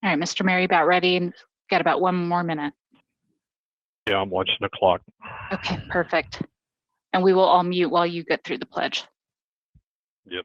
All right, Mr. Mary, about ready, and got about 1 more minute. Yeah, I'm watching the clock. Okay, perfect. And we will all mute while you get through the pledge. Yep.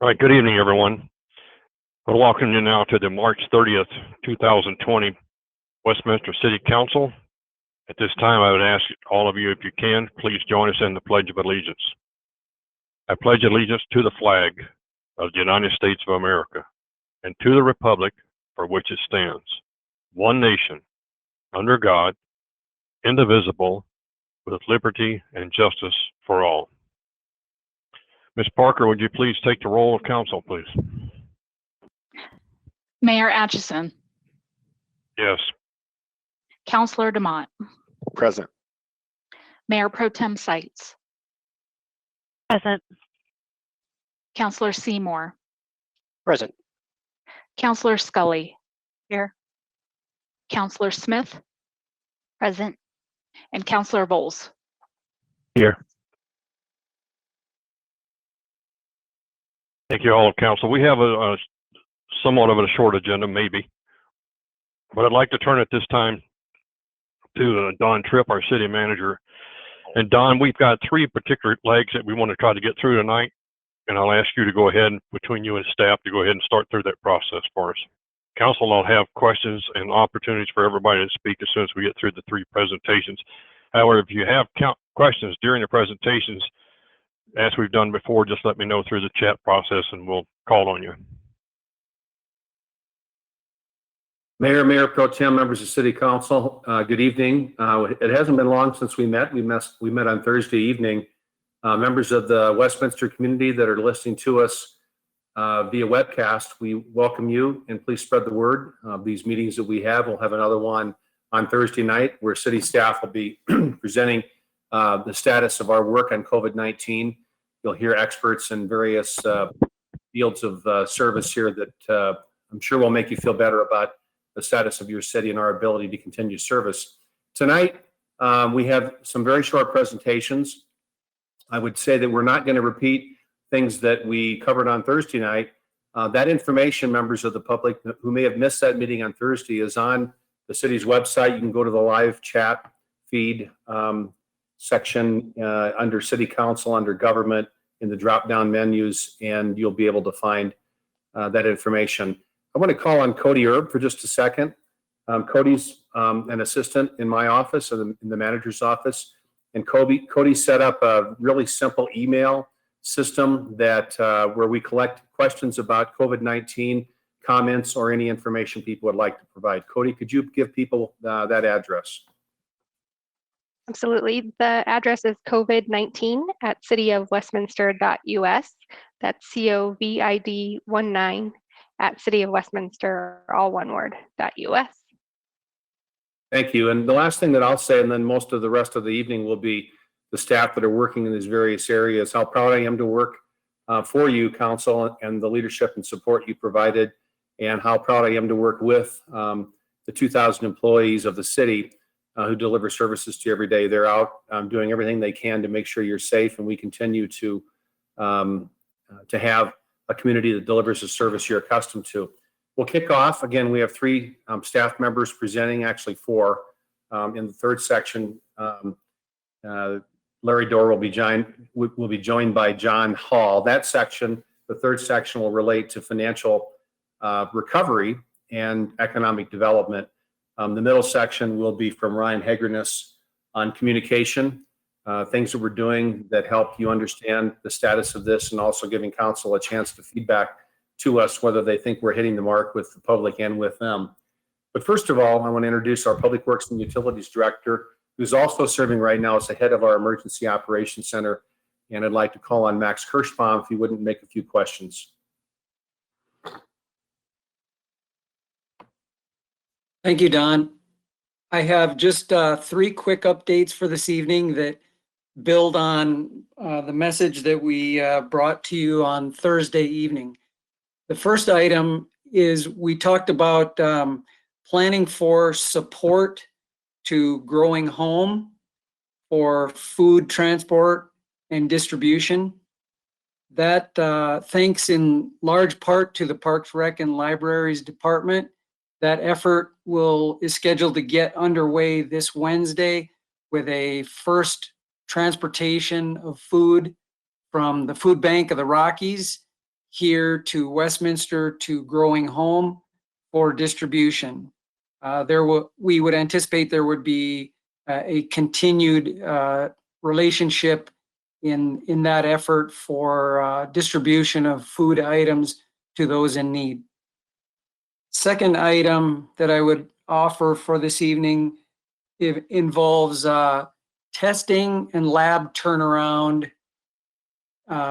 All right, good evening, everyone. I'll welcome you now to the March 30th, 2020 Westminster City Council. At this time, I would ask all of you, if you can, please join us in the Pledge of Allegiance. I pledge allegiance to the flag of the United States of America and to the republic for which it stands, one nation, under God, indivisible, with liberty and justice for all. Ms. Parker, would you please take the roll of council, please? Mayor Atchison. Yes. Councilor DeMott. Present. Mayor Pro Tem Seitz. Present. Councilor Seymour. Present. Councilor Scully. Here. Councilor Smith. Present. And Councilor Bowles. Here. Thank you all, council. We have a somewhat of a short agenda, maybe, but I'd like to turn at this time to Don Tripp, our city manager. And Don, we've got 3 particular legs that we want to try to get through tonight, and I'll ask you to go ahead, between you and staff, to go ahead and start through that process for us. Council will have questions and opportunities for everybody to speak as soon as we get through the 3 presentations. However, if you have questions during the presentations, as we've done before, just let me know through the chat process and we'll call on you. Mayor Pro Tem, members of City Council, good evening. It hasn't been long since we met. We met on Thursday evening. Members of the Westminster community that are listening to us via webcast, we welcome you, and please spread the word. These meetings that we have, we'll have another one on Thursday night where city staff will be presenting the status of our work on COVID-19. You'll hear experts in various fields of service here that I'm sure will make you feel better about the status of your city and our ability to continue service. Tonight, we have some very short presentations. I would say that we're not going to repeat things that we covered on Thursday night. That information, members of the public who may have missed that meeting on Thursday, is on the city's website. You can go to the live chat feed section under City Council, under Government, in the drop-down menus, and you'll be able to find that information. I want to call on Cody Erb for just a second. Cody's an assistant in my office, in the manager's office, and Cody set up a really simple email system that where we collect questions about COVID-19, comments, or any information people would like to provide. Cody, could you give people that address? Absolutely. The address is covid19@cityofwestminster.us. That's COVID19 @cityofwestminster, all one word, .us. Thank you. And the last thing that I'll say, and then most of the rest of the evening will be the staff that are working in these various areas, how proud I am to work for you, Council, and the leadership and support you provided, and how proud I am to work with the 2,000 employees of the city who deliver services to you every day. They're out doing everything they can to make sure you're safe, and we continue to have a community that delivers the service you're accustomed to. We'll kick off. Again, we have 3 staff members presenting, actually 4. In the third section, Larry Dorr will be joined by John Hall. That section, the third section, will relate to financial recovery and economic development. The middle section will be from Ryan Hagerness on communication, things that we're doing that help you understand the status of this, and also giving council a chance to feedback to us whether they think we're hitting the mark with the public and with them. But first of all, I want to introduce our Public Works and Utilities Director, who's also serving right now as the head of our Emergency Operations Center. And I'd like to call on Max Kirschbaum if he wouldn't make a few questions. Thank you, Don. I have just 3 quick updates for this evening that build on the message that we brought to you on Thursday evening. The first item is we talked about planning for support to Growing Home for food transport and distribution. That thanks in large part to the Parks, Rec, and Libraries Department. That effort is scheduled to get underway this Wednesday with a first transportation of food from the Food Bank of the Rockies here to Westminster to Growing Home for distribution. We would anticipate there would be a continued relationship in that effort for distribution of food items to those in need. Second item that I would offer for this evening involves testing and lab turnaround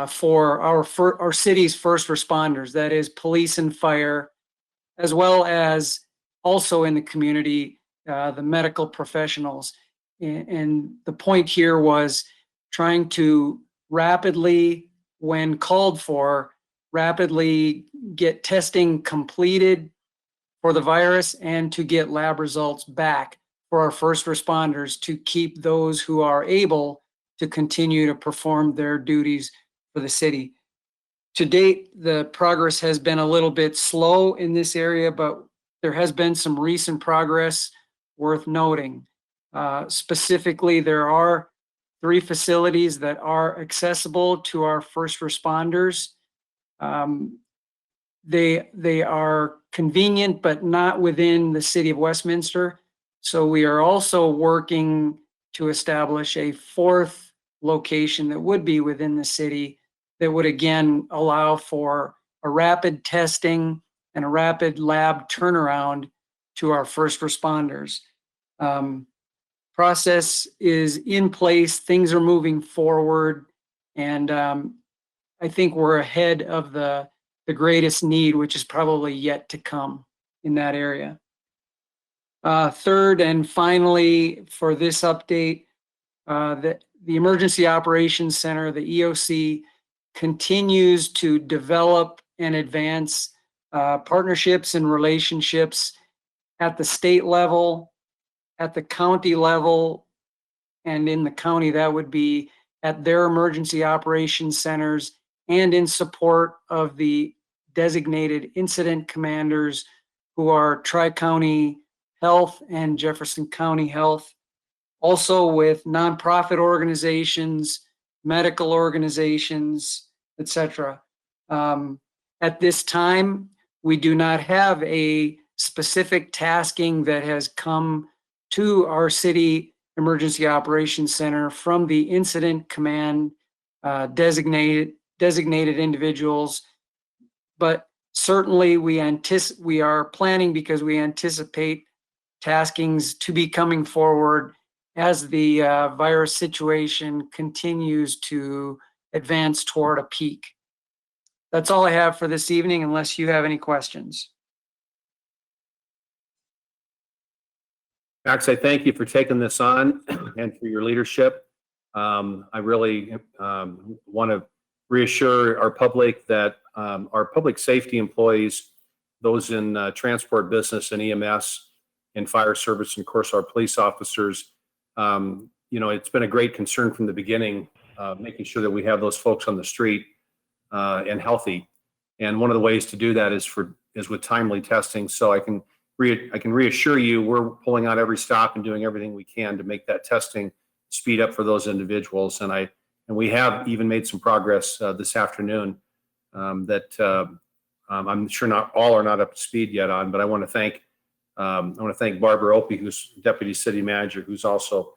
for our city's first responders, that is police and fire, as well as also in the community, the medical professionals. And the point here was trying to rapidly, when called for, rapidly get testing completed for the virus and to get lab results back for our first responders to keep those who are able to continue to perform their duties for the city. To date, the progress has been a little bit slow in this area, but there has been some recent progress worth noting. Specifically, there are 3 facilities that are accessible to our first responders. They are convenient, but not within the city of Westminster. So we are also working to establish a 4th location that would be within the city that would again allow for a rapid testing and a rapid lab turnaround to our first responders. Process is in place, things are moving forward, and I think we're ahead of the greatest need, which is probably yet to come in that area. Third and finally, for this update, the Emergency Operations Center, the EOC, continues to develop and advance partnerships and relationships at the state level, at the county level, and in the county, that would be at their emergency operations centers and in support of the designated incident commanders who are Tri-County Health and Jefferson County Health. Also with nonprofit organizations, medical organizations, etc. At this time, we do not have a specific tasking that has come to our city emergency operations center from the incident command designated individuals, but certainly we are planning because we anticipate taskings to be coming forward as the virus situation continues to advance toward a peak. That's all I have for this evening, unless you have any questions. Max, I thank you for taking this on and for your leadership. I really want to reassure our public that our public safety employees, those in transport business and EMS and fire service, and of course our police officers, it's been a great concern from the beginning, making sure that we have those folks on the street and healthy. And one of the ways to do that is with timely testing. So I can reassure you, we're pulling out every stop and doing everything we can to make that testing speed up for those individuals. And we have even made some progress this afternoon that I'm sure not all are not up to speed yet on, but I want to thank Barbara Opie, who's Deputy City Manager, who's also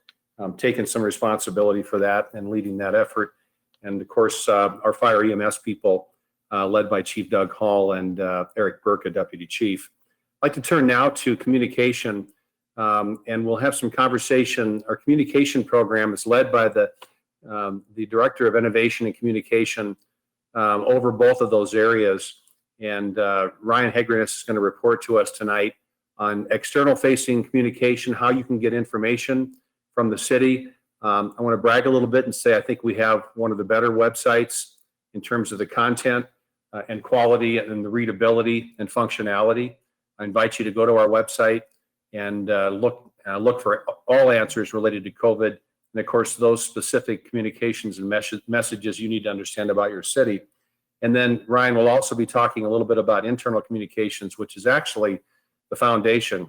taken some responsibility for that and leading that effort. And of course, our fire EMS people, led by Chief Doug Hall and Eric Burke, a Deputy Chief. I'd like to turn now to communication, and we'll have some conversation. Our communication program is led by the Director of Innovation and Communication over both of those areas. And Ryan Hegrenus is going to report to us tonight external facing communication, how you can get information from the city. I want to brag a little bit and say I think we have one of the better websites in terms of the content and quality and the readability and functionality. I invite you to go to our website and look for all answers related to COVID, and of course those specific communications and messages you need to understand about your city. And then Ryan will also be talking a little bit about internal communications, which is actually the foundation.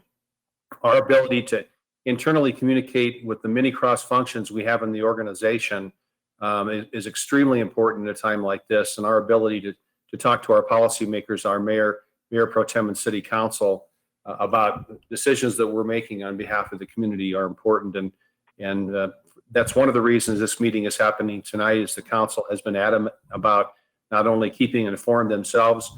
Our ability to internally communicate with the many cross functions we have in the organization is extremely important at a time like this, and our ability to talk to our policymakers, our mayor pro tem and city council about decisions that we're making on behalf of the community are important. And that's one of the reasons this meeting is happening tonight, is the council has been adamant about not only keeping informed themselves,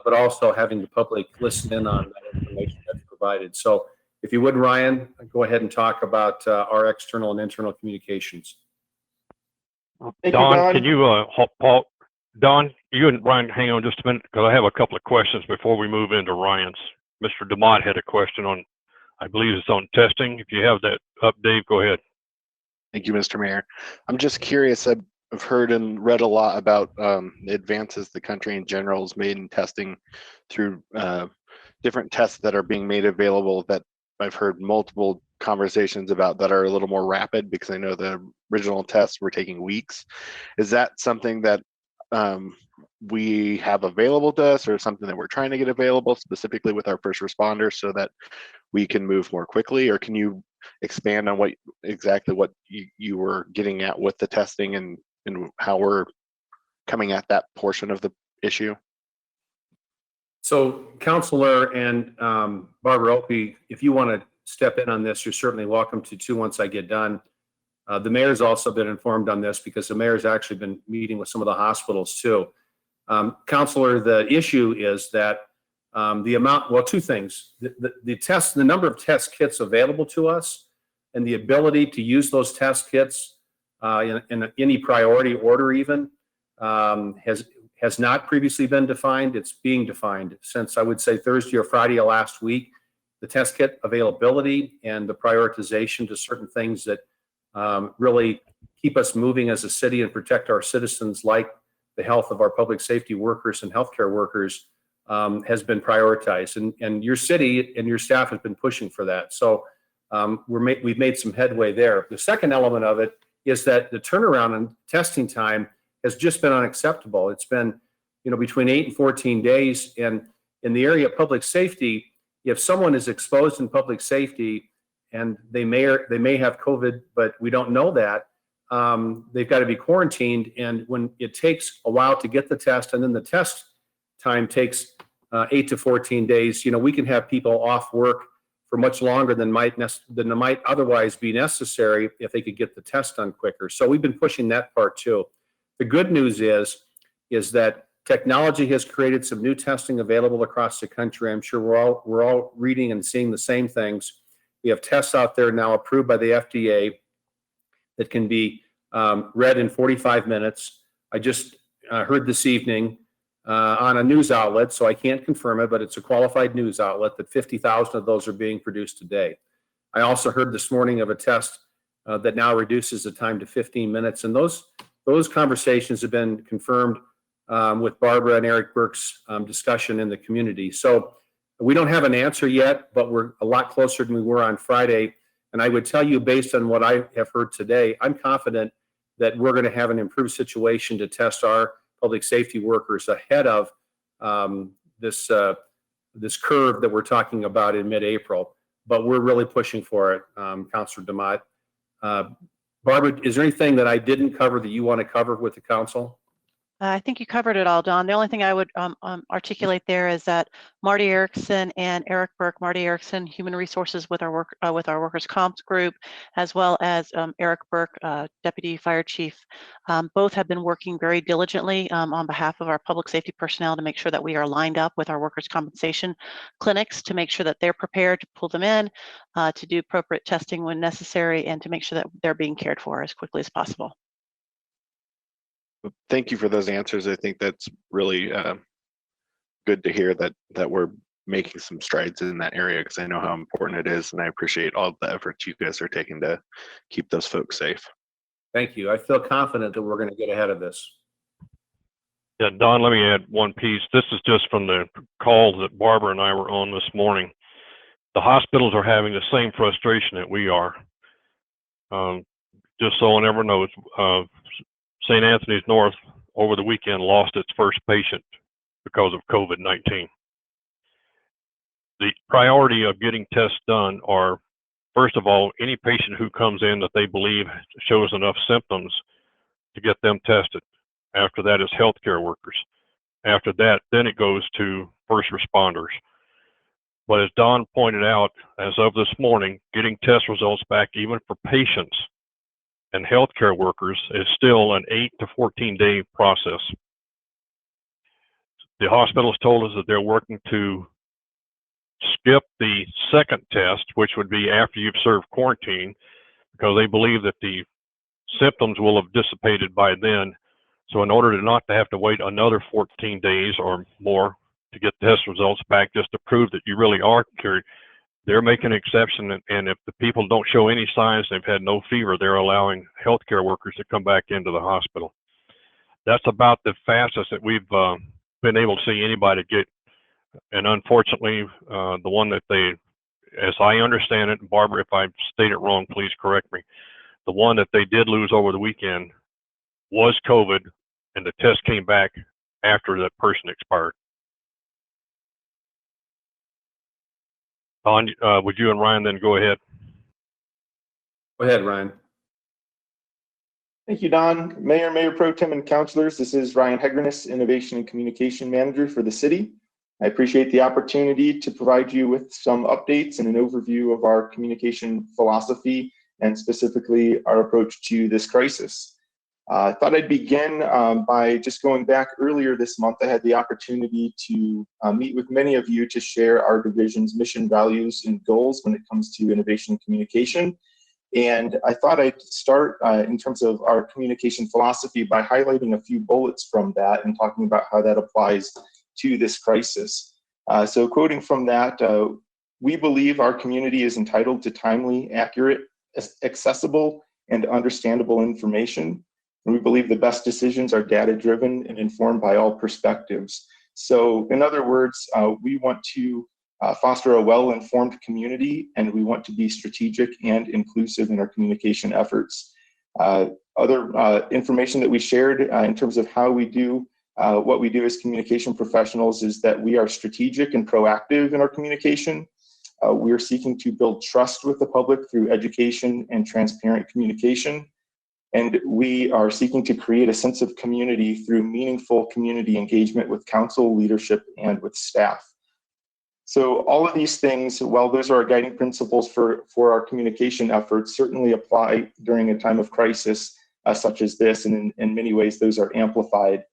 but also having the public listen in on that information that's provided. So if you would, Ryan, go ahead and talk about our external and internal communications. Don, can you, Paul, Don, you and Ryan, hang on just a minute, because I have a couple of questions before we move into Ryan's. Mr. DeMott had a question on, I believe it's on testing. If you have that up, Dave, go ahead. Thank you, Mr. Mayor. I'm just curious. I've heard and read a lot about the advances the country in general has made in testing through different tests that are being made available that I've heard multiple conversations about that are a little more rapid, because I know the original tests were taking weeks. Is that something that we have available to us, or something that we're trying to get available specifically with our first responders so that we can move more quickly? Or can you expand on exactly what you were getting at with the testing and how we're coming at that portion of the issue? So Councilor and Barbara Opie, if you want to step in on this, you're certainly welcome to too once I get done. The mayor's also been informed on this because the mayor's actually been meeting with some of the hospitals too. Councilor, the issue is that the amount, well, two things, the number of test kits available to us and the ability to use those test kits in any priority order even has not previously been defined. It's being defined since, I would say, Thursday or Friday of last week. The test kit availability and the prioritization to certain things that really keep us moving as a city and protect our citizens, like the health of our public safety workers and healthcare workers, has been prioritized. And your city and your staff has been pushing for that. So we've made some headway there. The second element of it is that the turnaround in testing time has just been unacceptable. It's been, between 8 and 14 days. And in the area of public safety, if someone is exposed in public safety and they may have COVID, but we don't know that, they've got to be quarantined. And when it takes a while to get the test, and then the test time takes 8 to 14 days, we can have people off work for much longer than might otherwise be necessary if they could get the test done quicker. So we've been pushing that part too. The good news is that technology has created some new testing available across the country. I'm sure we're all reading and seeing the same things. We have tests out there now approved by the FDA that can be read in 45 minutes. I just heard this evening on a news outlet, so I can't confirm it, but it's a qualified news outlet, that 50,000 of those are being produced today. I also heard this morning of a test that now reduces the time to 15 minutes. And those conversations have been confirmed with Barbara and Eric Burke's discussion in the community. So we don't have an answer yet, but we're a lot closer than we were on Friday. And I would tell you, based on what I have heard today, I'm confident that we're going to have an improved situation to test our public safety workers ahead of this curve that we're talking about in mid-April. But we're really pushing for it, Councilor DeMott. Barbara, is there anything that I didn't cover that you want to cover with the council? I think you covered it all, Don. The only thing I would articulate there is that Marty Erickson and Eric Burke, Marty Erickson, Human Resources with our Workers' Comps group, as well as Eric Burke, Deputy Fire Chief, both have been working very diligently on behalf of our public safety personnel to make sure that we are lined up with our workers' compensation clinics, to make sure that they're prepared to pull them in, to do appropriate testing when necessary, and to make sure that they're being cared for as quickly as possible. Thank you for those answers. I think that's really good to hear that we're making some strides in that area because I know how important it is, and I appreciate all the efforts you guys are taking to keep those folks safe. Thank you. I feel confident that we're going to get ahead of this. Yeah, Don, let me add one piece. This is just from the call that Barbara and I were on this morning. The hospitals are having the same frustration that we are. Just so everyone knows, St. Anthony's North over the weekend lost its first patient because of COVID-19. The priority of getting tests done are, first of all, any patient who comes in that they believe shows enough symptoms to get them tested. After that is healthcare workers. After that, then it goes to first responders. But as Don pointed out, as of this morning, getting test results back even for patients and healthcare workers is still an 8 to 14 day process. The hospitals told us that they're working to skip the second test, which would be after you've served quarantine, because they believe that the symptoms will have dissipated by then. So in order to not to have to wait another 14 days or more to get test results back just to prove that you really are cured, they're making an exception. And if the people don't show any signs, they've had no fever, they're allowing healthcare workers to come back into the hospital. That's about the fastest that we've been able to see anybody get. And unfortunately, the one that they, as I understand it, Barbara, if I state it wrong, please correct me. The one that they did lose over the weekend was COVID, and the test came back after that person expired. Don, would you and Ryan then go ahead? Go ahead, Ryan. Thank you, Don. Mayor, Mayor Pro Tem, and councilors, this is Ryan Hegrenis, Innovation and Communication Manager for the city. I appreciate the opportunity to provide you with some updates and an overview of our communication philosophy and specifically our approach to this crisis. I thought I'd begin by just going back earlier this month. I had the opportunity to meet with many of you to share our division's mission, values, and goals when it comes to innovation and communication. And I thought I'd start in terms of our communication philosophy by highlighting a few bullets from that and talking about how that applies to this crisis. So quoting from that, we believe our community is entitled to timely, accurate, accessible, and understandable information. And we believe the best decisions are data-driven and informed by all perspectives. So in other words, we want to foster a well-informed community, and we want to be strategic and inclusive in our communication efforts. Other information that we shared in terms of how we do what we do as communication professionals is that we are strategic and proactive in our communication. We are seeking to build trust with the public through education and transparent communication. And we are seeking to create a sense of community through meaningful community engagement with council, leadership, and with staff. So all of these things, while those are our guiding principles for our communication efforts, certainly apply during a time of crisis such as this, and in many ways those are amplified.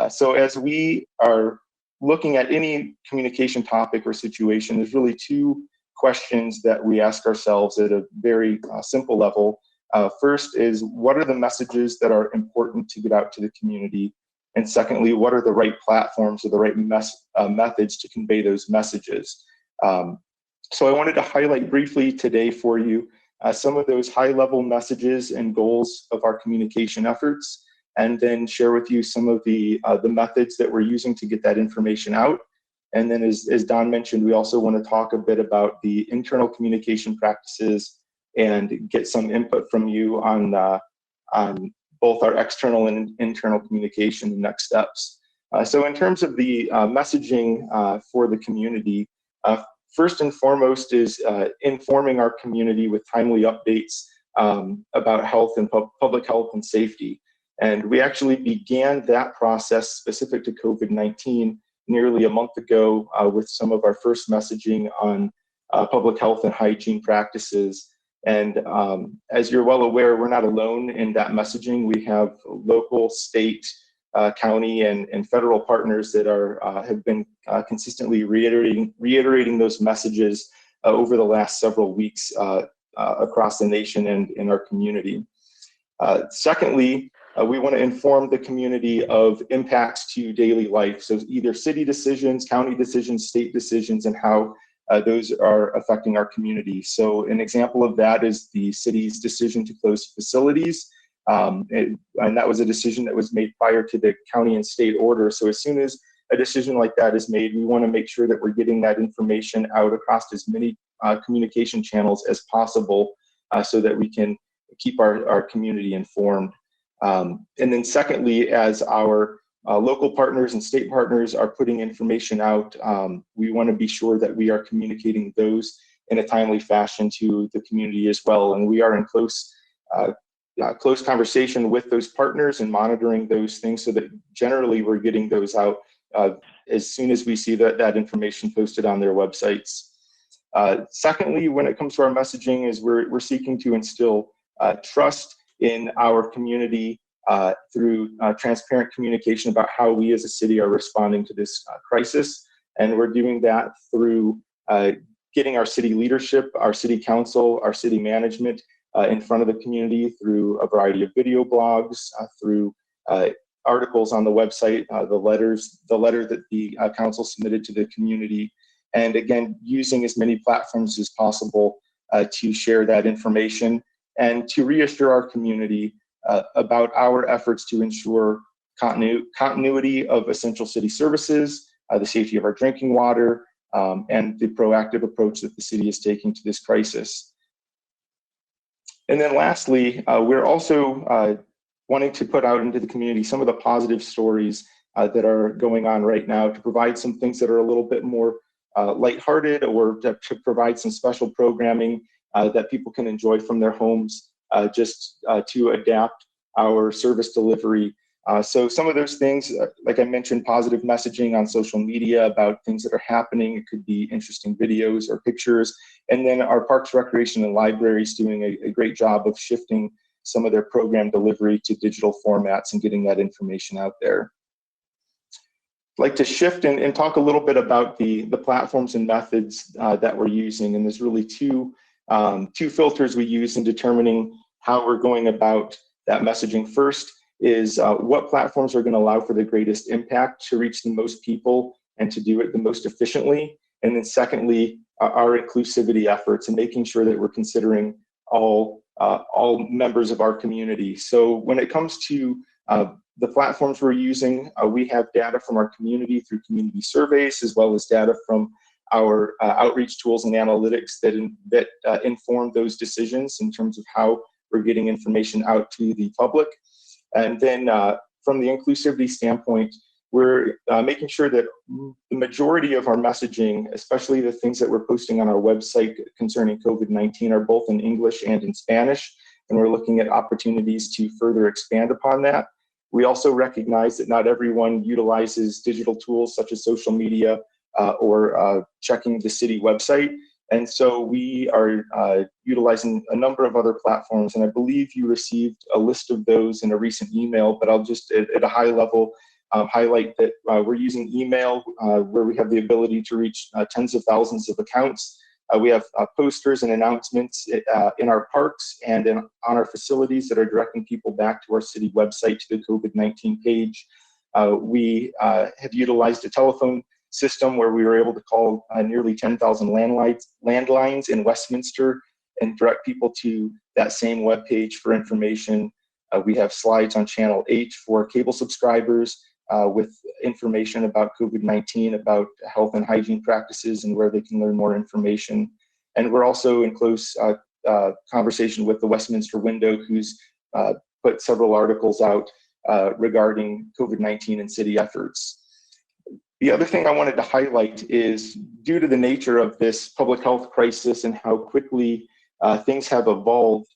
So as we are looking at any communication topic or situation, there's really two questions that we ask ourselves at a very simple level. First is, what are the messages that are important to get out to the community? And secondly, what are the right platforms or the right methods to convey those messages? So I wanted to highlight briefly today for you some of those high-level messages and goals of our communication efforts, and then share with you some of the methods that we're using to get that information out. And then as Don mentioned, we also want to talk a bit about the internal communication practices and get some input from you on both our external and internal communication and next steps. So in terms of the messaging for the community, first and foremost is informing our community with timely updates about health and public health and safety. And we actually began that process specific to COVID-19 nearly a month ago with some of our first messaging on public health and hygiene practices. And as you're well aware, we're not alone in that messaging. We have local, state, county, and federal partners that have been consistently reiterating those messages over the last several weeks across the nation and in our community. Secondly, we want to inform the community of impacts to daily life. So either city decisions, county decisions, state decisions, and how those are affecting our community. So an example of that is the city's decision to close facilities. And that was a decision that was made prior to the county and state order. So as soon as a decision like that is made, we want to make sure that we're getting that information out across as many communication channels as possible so that we can keep our community informed. And then secondly, as our local partners and state partners are putting information out, we want to be sure that we are communicating those in a timely fashion to the community as well. And we are in close conversation with those partners and monitoring those things so that generally we're getting those out as soon as we see that information posted on their websites. Secondly, when it comes to our messaging, is we're seeking to instill trust in our community through transparent communication about how we as a city are responding to this crisis. And we're doing that through getting our city leadership, our city council, our city management in front of the community through a variety of video blogs, through articles on the website, the letter that the council submitted to the community, and again, using as many platforms as possible to share that information and to reassure our community about our efforts to ensure continuity of essential city services, the safety of our drinking water, and the proactive approach that the city is taking to this crisis. And then lastly, we're also wanting to put out into the community some of the positive stories that are going on right now to provide some things that are a little bit more lighthearted, or to provide some special programming that people can enjoy from their homes, just to adapt our service delivery. So some of those things, like I mentioned, positive messaging on social media about things that are happening. It could be interesting videos or pictures. And then our Parks, Recreation, and Libraries doing a great job of shifting some of their program delivery to digital formats and getting that information out there. I'd like to shift and talk a little bit about the platforms and methods that we're using. And there's really two filters we use in determining how we're going about that messaging. First is what platforms are going to allow for the greatest impact to reach the most people and to do it the most efficiently. And then secondly, our inclusivity efforts and making sure that we're considering all members of our community. So when it comes to the platforms we're using, we have data from our community through community surveys, as well as data from our outreach tools and analytics that inform those decisions in terms of how we're getting information out to the public. And then from the inclusivity standpoint, we're making sure that the majority of our messaging, especially the things that we're posting on our website concerning COVID-19, are both in English and in Spanish, and we're looking at opportunities to further expand upon that. We also recognize that not everyone utilizes digital tools such as social media or checking the city website. And so we are utilizing a number of other platforms, and I believe you received a list of those in a recent email, but I'll just at a high level highlight that we're using email where we have the ability to reach tens of thousands of accounts. We have posters and announcements in our parks and on our facilities that are directing people back to our city website, to the COVID-19 page. We have utilized a telephone system where we were able to call nearly 10,000 landlines in Westminster and direct people to that same webpage for information. We have slides on Channel 8 for cable subscribers with information about COVID-19, about health and hygiene practices, and where they can learn more information. And we're also in close conversation with the Westminster Window, who's put several articles out regarding COVID-19 and city efforts. The other thing I wanted to highlight is, due to the nature of this public health crisis and how quickly things have evolved,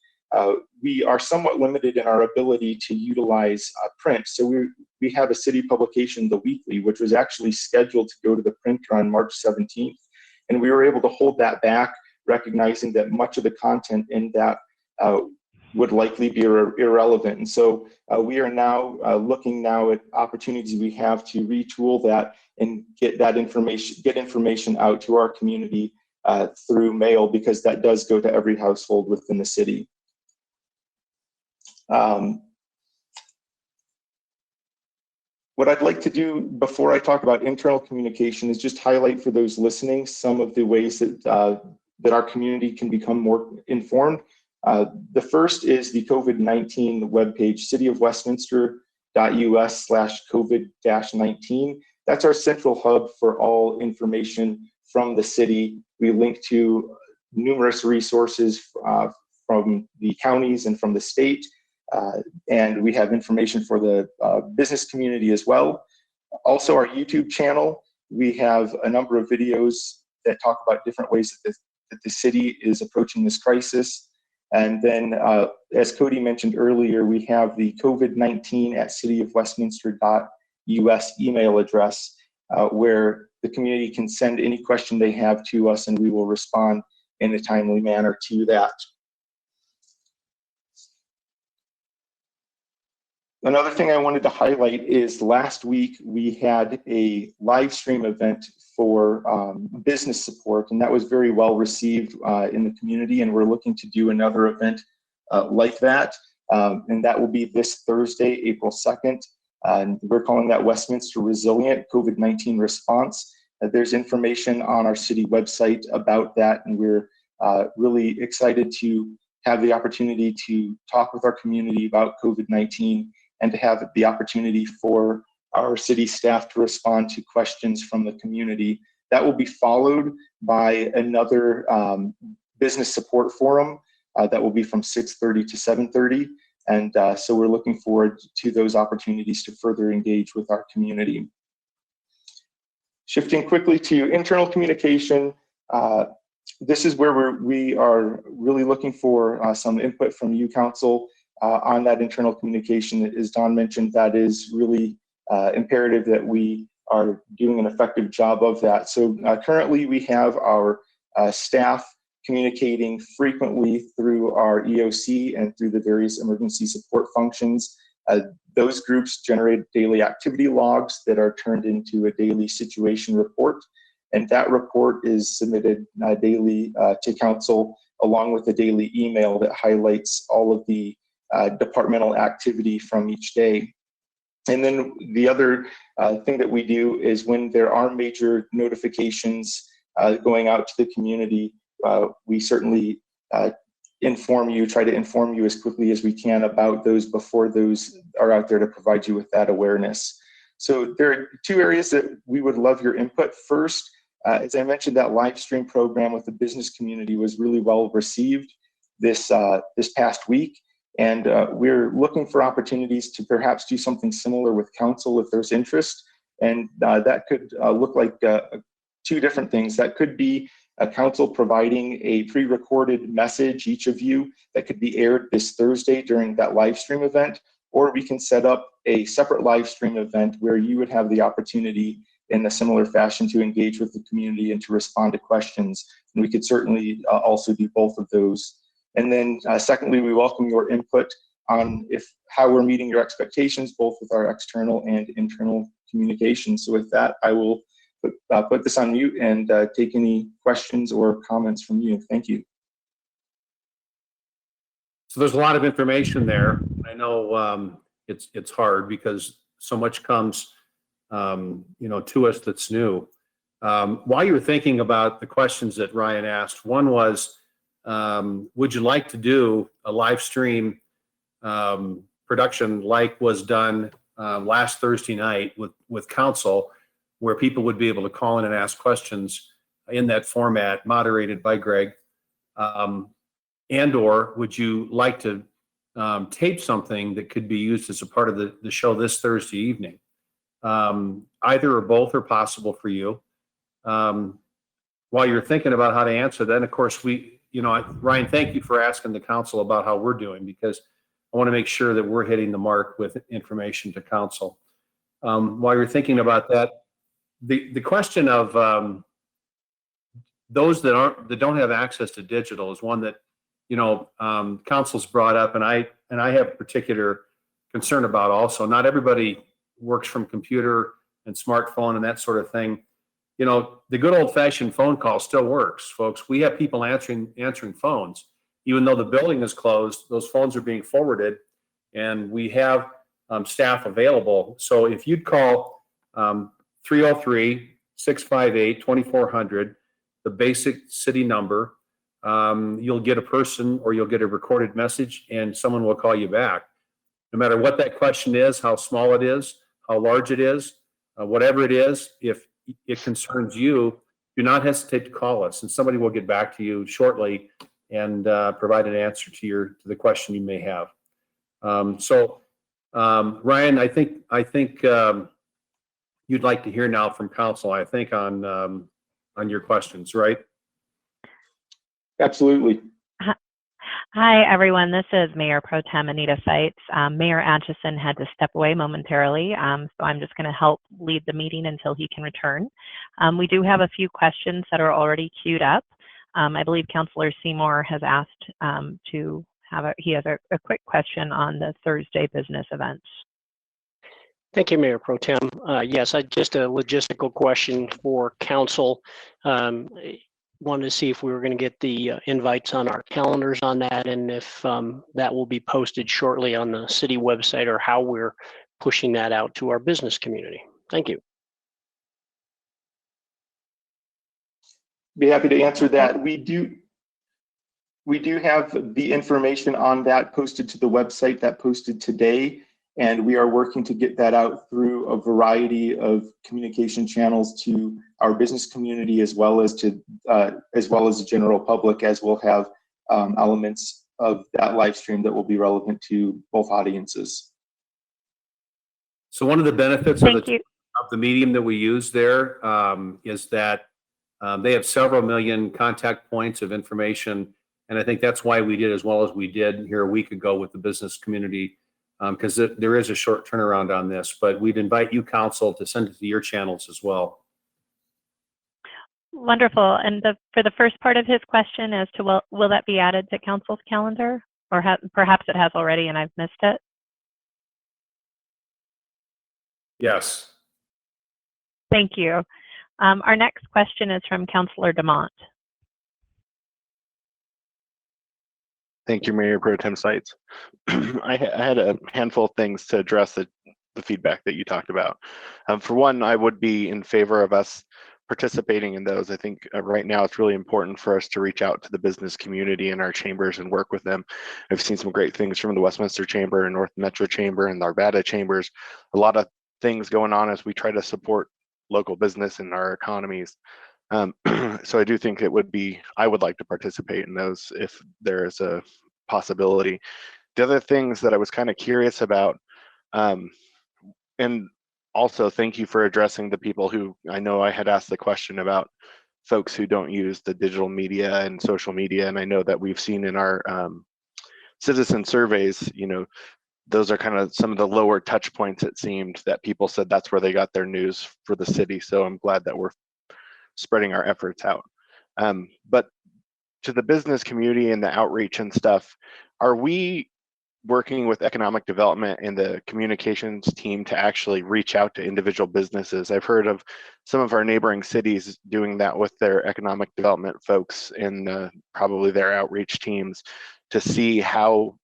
we are somewhat limited in our ability to utilize print. So we have a city publication, The Weekly, which was actually scheduled to go to the printer on March 17th. And we were able to hold that back, recognizing that much of the content in that would likely be irrelevant. And so we are now looking now at opportunities we have to retool that and get that information out to our community through mail, because that does go to every household within the city. What I'd like to do before I talk about internal communication is just highlight for those listening some of the ways that that our community can become more informed. The first is the COVID-19 webpage, cityofwestminster.us/COVID-19. That's our central hub for all information from the city. We link to numerous resources from the counties and from the state. And we have information for the business community as well. Also, our YouTube channel, we have a number of videos that talk about different ways that the city is approaching this crisis. And then, as Cody mentioned earlier, we have the COVID-19@cityofwestminster.us email address, where the community can send any question they have to us, and we will respond in a timely manner to that. Another thing I wanted to highlight is last week we had a live stream event for business support, and that was very well received in the community, and we're looking to do another event like that, and that will be this Thursday, April 2nd. And we're calling that Westminster Resilient COVID-19 Response. There's information on our city website about that, and we're really excited to have the opportunity to talk with our community about COVID-19 and to have the opportunity for our city staff to respond to questions from the community. That will be followed by another business support forum that will be from 6:30 to 7:30. And so we're looking forward to those opportunities to further engage with our community. Shifting quickly to internal communication, this is where we are really looking for some input from you, council, on that internal communication. As Don mentioned, that is really imperative that we are doing an effective job of that. So currently we have our staff communicating frequently through our EOC and through the various emergency support functions. Those groups generate daily activity logs that are turned into a daily situation report. And that report is submitted daily to council, along with a daily email that highlights all of the departmental activity from each day. And then the other thing that we do is when there are major notifications going out to the community, we certainly try to inform you as quickly as we can about those before those are out there to provide you with that awareness. So there are two areas that we would love your input. First, as I mentioned, that live stream program with the business community was really well received this past week. And we're looking for opportunities to perhaps do something similar with council if there's interest. And that could look like two different things. That could be a council providing a pre-recorded message, each of you, that could be aired this Thursday during that live stream event, or we can set up a separate live stream event where you would have the opportunity in a similar fashion to engage with the community and to respond to questions. And we could certainly also do both of those. And then secondly, we welcome your input on how we're meeting your expectations, both with our external and internal communication. So with that, I will put this on mute and take any questions or comments from you. Thank you. So there's a lot of information there. I know it's hard because so much comes to us that's new. While you were thinking about the questions that Ryan asked, one was, would you like to do a live stream production like was done last Thursday night with council, where people would be able to call in and ask questions in that format, moderated by Greg? And or would you like to tape something that could be used as a part of the show this Thursday evening? Either or both are possible for you. While you're thinking about how to answer that, of course, Ryan, thank you for asking the council about how we're doing, because I want to make sure that we're hitting the mark with information to council. While you're thinking about that, the question of those that don't have access to digital is one that council's brought up, and I have particular concern about also. Not everybody works from computer and smartphone and that sort of thing. The good old-fashioned phone call still works, folks. We have people answering phones. Even though the building is closed, those phones are being forwarded, and we have staff available. So if you'd call 303-658-2400, the basic city number, you'll get a person or you'll get a recorded message and someone will call you back. No matter what that question is, how small it is, how large it is, whatever it is, if it concerns you, do not hesitate to call us and somebody will get back to you shortly and provide an answer to the question you may have. Ryan, I think you'd like to hear now from council, I think, on your questions, right? Absolutely. Hi, everyone. This is Mayor Pro Tem Anita Seitz. Mayor Atchison had to step away momentarily, so I'm just going to help lead the meeting until he can return. We do have a few questions that are already queued up. I believe Councilor Seymour has asked he has a quick question on the Thursday business events. Thank you, Mayor Pro Tem. Yes, just a logistical question for council. Wanted to see if we were going to get the invites on our calendars on that, and if that will be posted shortly on the city website, or how we're pushing that out to our business community. Thank you. Be happy to answer that. We do have the information on that posted to the website that posted today, and we are working to get that out through a variety of communication channels to our business community, as well as the general public, as we'll have elements of that live stream that will be relevant to both audiences. So one of the benefits of the medium that we use there is that they have several million contact points of information. And I think that's why we did as well as we did here a week ago with the business community, because there is a short turnaround on this. But we'd invite you, council, to send it to your channels as well. Wonderful. And for the first part of his question as to will that be added to council's calendar, or perhaps it has already and I've missed it? Yes. Thank you. Our next question is from Councilor Demont. Thank you, Mayor Pro Tem Seitz. I had a handful of things to address the feedback that you talked about. For one, I would be in favor of us participating in those. I think right now it's really important for us to reach out to the business community in our chambers and work with them. I've seen some great things from the Westminster Chamber and North Metro Chamber and the Arvada Chambers. A lot of things going on as we try to support local business in our economies. So I do think I would like to participate in those if there is a possibility. The other things that I was kind of curious about, and also thank you for addressing the people who, I know I had asked the question about folks who don't use the digital media and social media, and I know that we've seen in our citizen surveys, those are kind of some of the lower touch points, it seemed, that people said that's where they got their news for the city. So I'm glad that we're spreading our efforts out. But to the business community and the outreach and stuff, are we working with economic development and the communications team to actually reach out to individual businesses? I've heard of some of our neighboring cities doing that with their economic development folks and probably their outreach teams to see how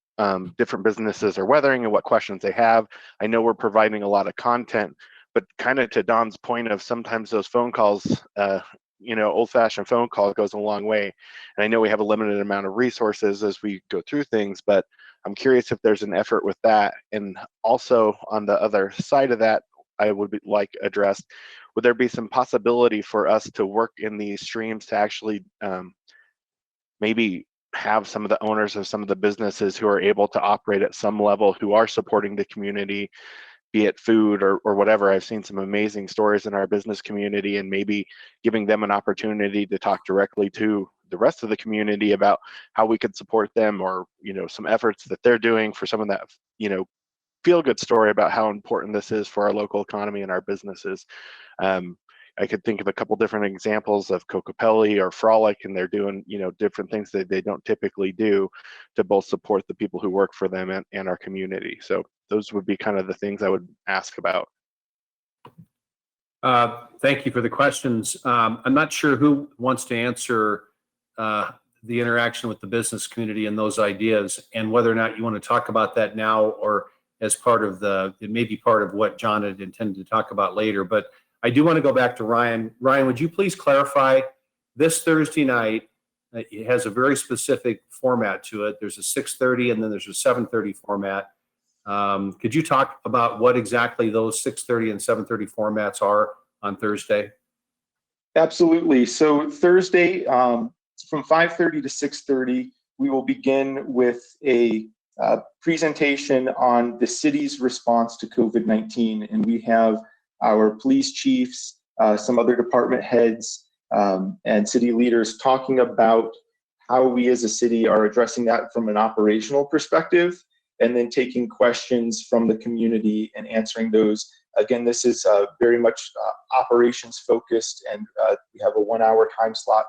different businesses are weathering and what questions they have. I know we're providing a lot of content, but kind of to Don's point of sometimes those phone calls, old-fashioned phone call goes a long way. And I know we have a limited amount of resources as we go through things, but I'm curious if there's an effort with that. And also on the other side of that, I would like addressed, would there be some possibility for us to work in these streams to actually maybe have some of the owners of some of the businesses who are able to operate at some level, who are supporting the community, be it food or whatever. I've seen some amazing stories in our business community, and maybe giving them an opportunity to talk directly to the rest of the community about how we could support them, or some efforts that they're doing for some of that feel good story about how important this is for our local economy and our businesses. I could think of a couple different examples of Cocopelli or Frolic, and they're doing different things that they don't typically do to both support the people who work for them and our community. So those would be kind of the things I would ask about. Thank you for the questions. I'm not sure who wants to answer the interaction with the business community and those ideas, and whether or not you want to talk about that now, or as part of it may be part of what John had intended to talk about later. But I do want to go back to Ryan. Ryan, would you please clarify this Thursday night? It has a very specific format to it. There's a 6:30 and then there's a 7:30 format. Could you talk about what exactly those 6:30 and 7:30 formats are on Thursday? Absolutely. So Thursday, from 5:30 to 6:30, we will begin with a presentation on the city's response to COVID-19. And we have our police chiefs, some other department heads, and city leaders talking about how we as a city are addressing that from an operational perspective, and then taking questions from the community and answering those. Again, this is very much operations focused, and we have a 1-hour time slot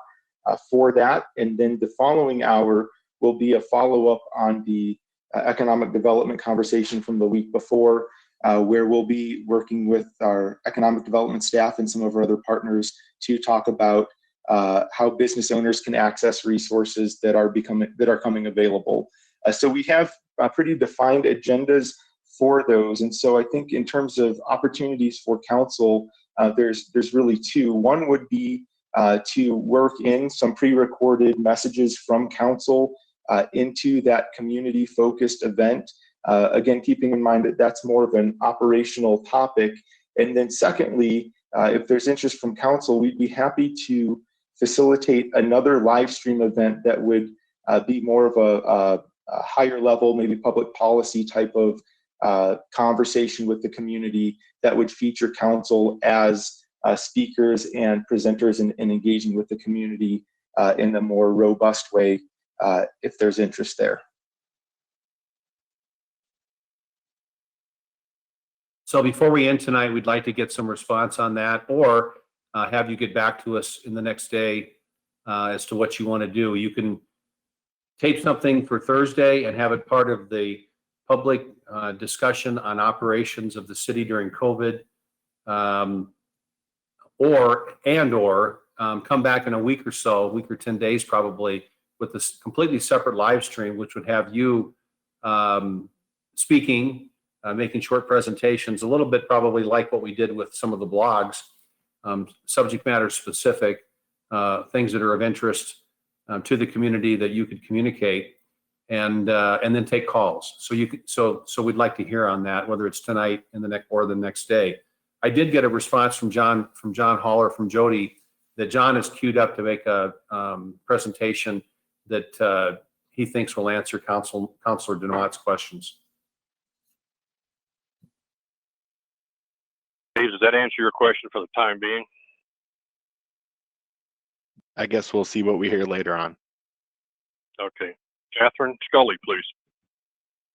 for that. And then the following hour will be a follow-up on the economic development conversation from the week before, where we'll be working with our economic development staff and some of our other partners to talk about how business owners can access resources that are coming available. So we have pretty defined agendas for those. And so I think in terms of opportunities for council, there's really two. One would be to work in some pre-recorded messages from council into that community-focused event. Again, keeping in mind that that's more of an operational topic. And then secondly, if there's interest from council, we'd be happy to facilitate another live stream event that would be more of a higher level, maybe public policy type of conversation with the community that would feature council as speakers and presenters and engaging with the community in a more robust way if there's interest there. So before we end tonight, we'd like to get some response on that, or have you get back to us in the next day as to what you want to do. You can tape something for Thursday and have it part of the public discussion on operations of the city during COVID, or come back in a week or 10 days probably, with this completely separate live stream, which would have you speaking, making short presentations, a little bit probably like what we did with some of the blogs, subject matter specific, things that are of interest to the community that you could communicate, and then take calls. So we'd like to hear on that, whether it's tonight in the next day. I did get a response from John Haller from Jody that John is queued up to make a presentation that he thinks will answer Councilor Denot's questions. Dave, does that answer your question for the time being? I guess we'll see what we hear later on. Okay. Catherine Scully, please.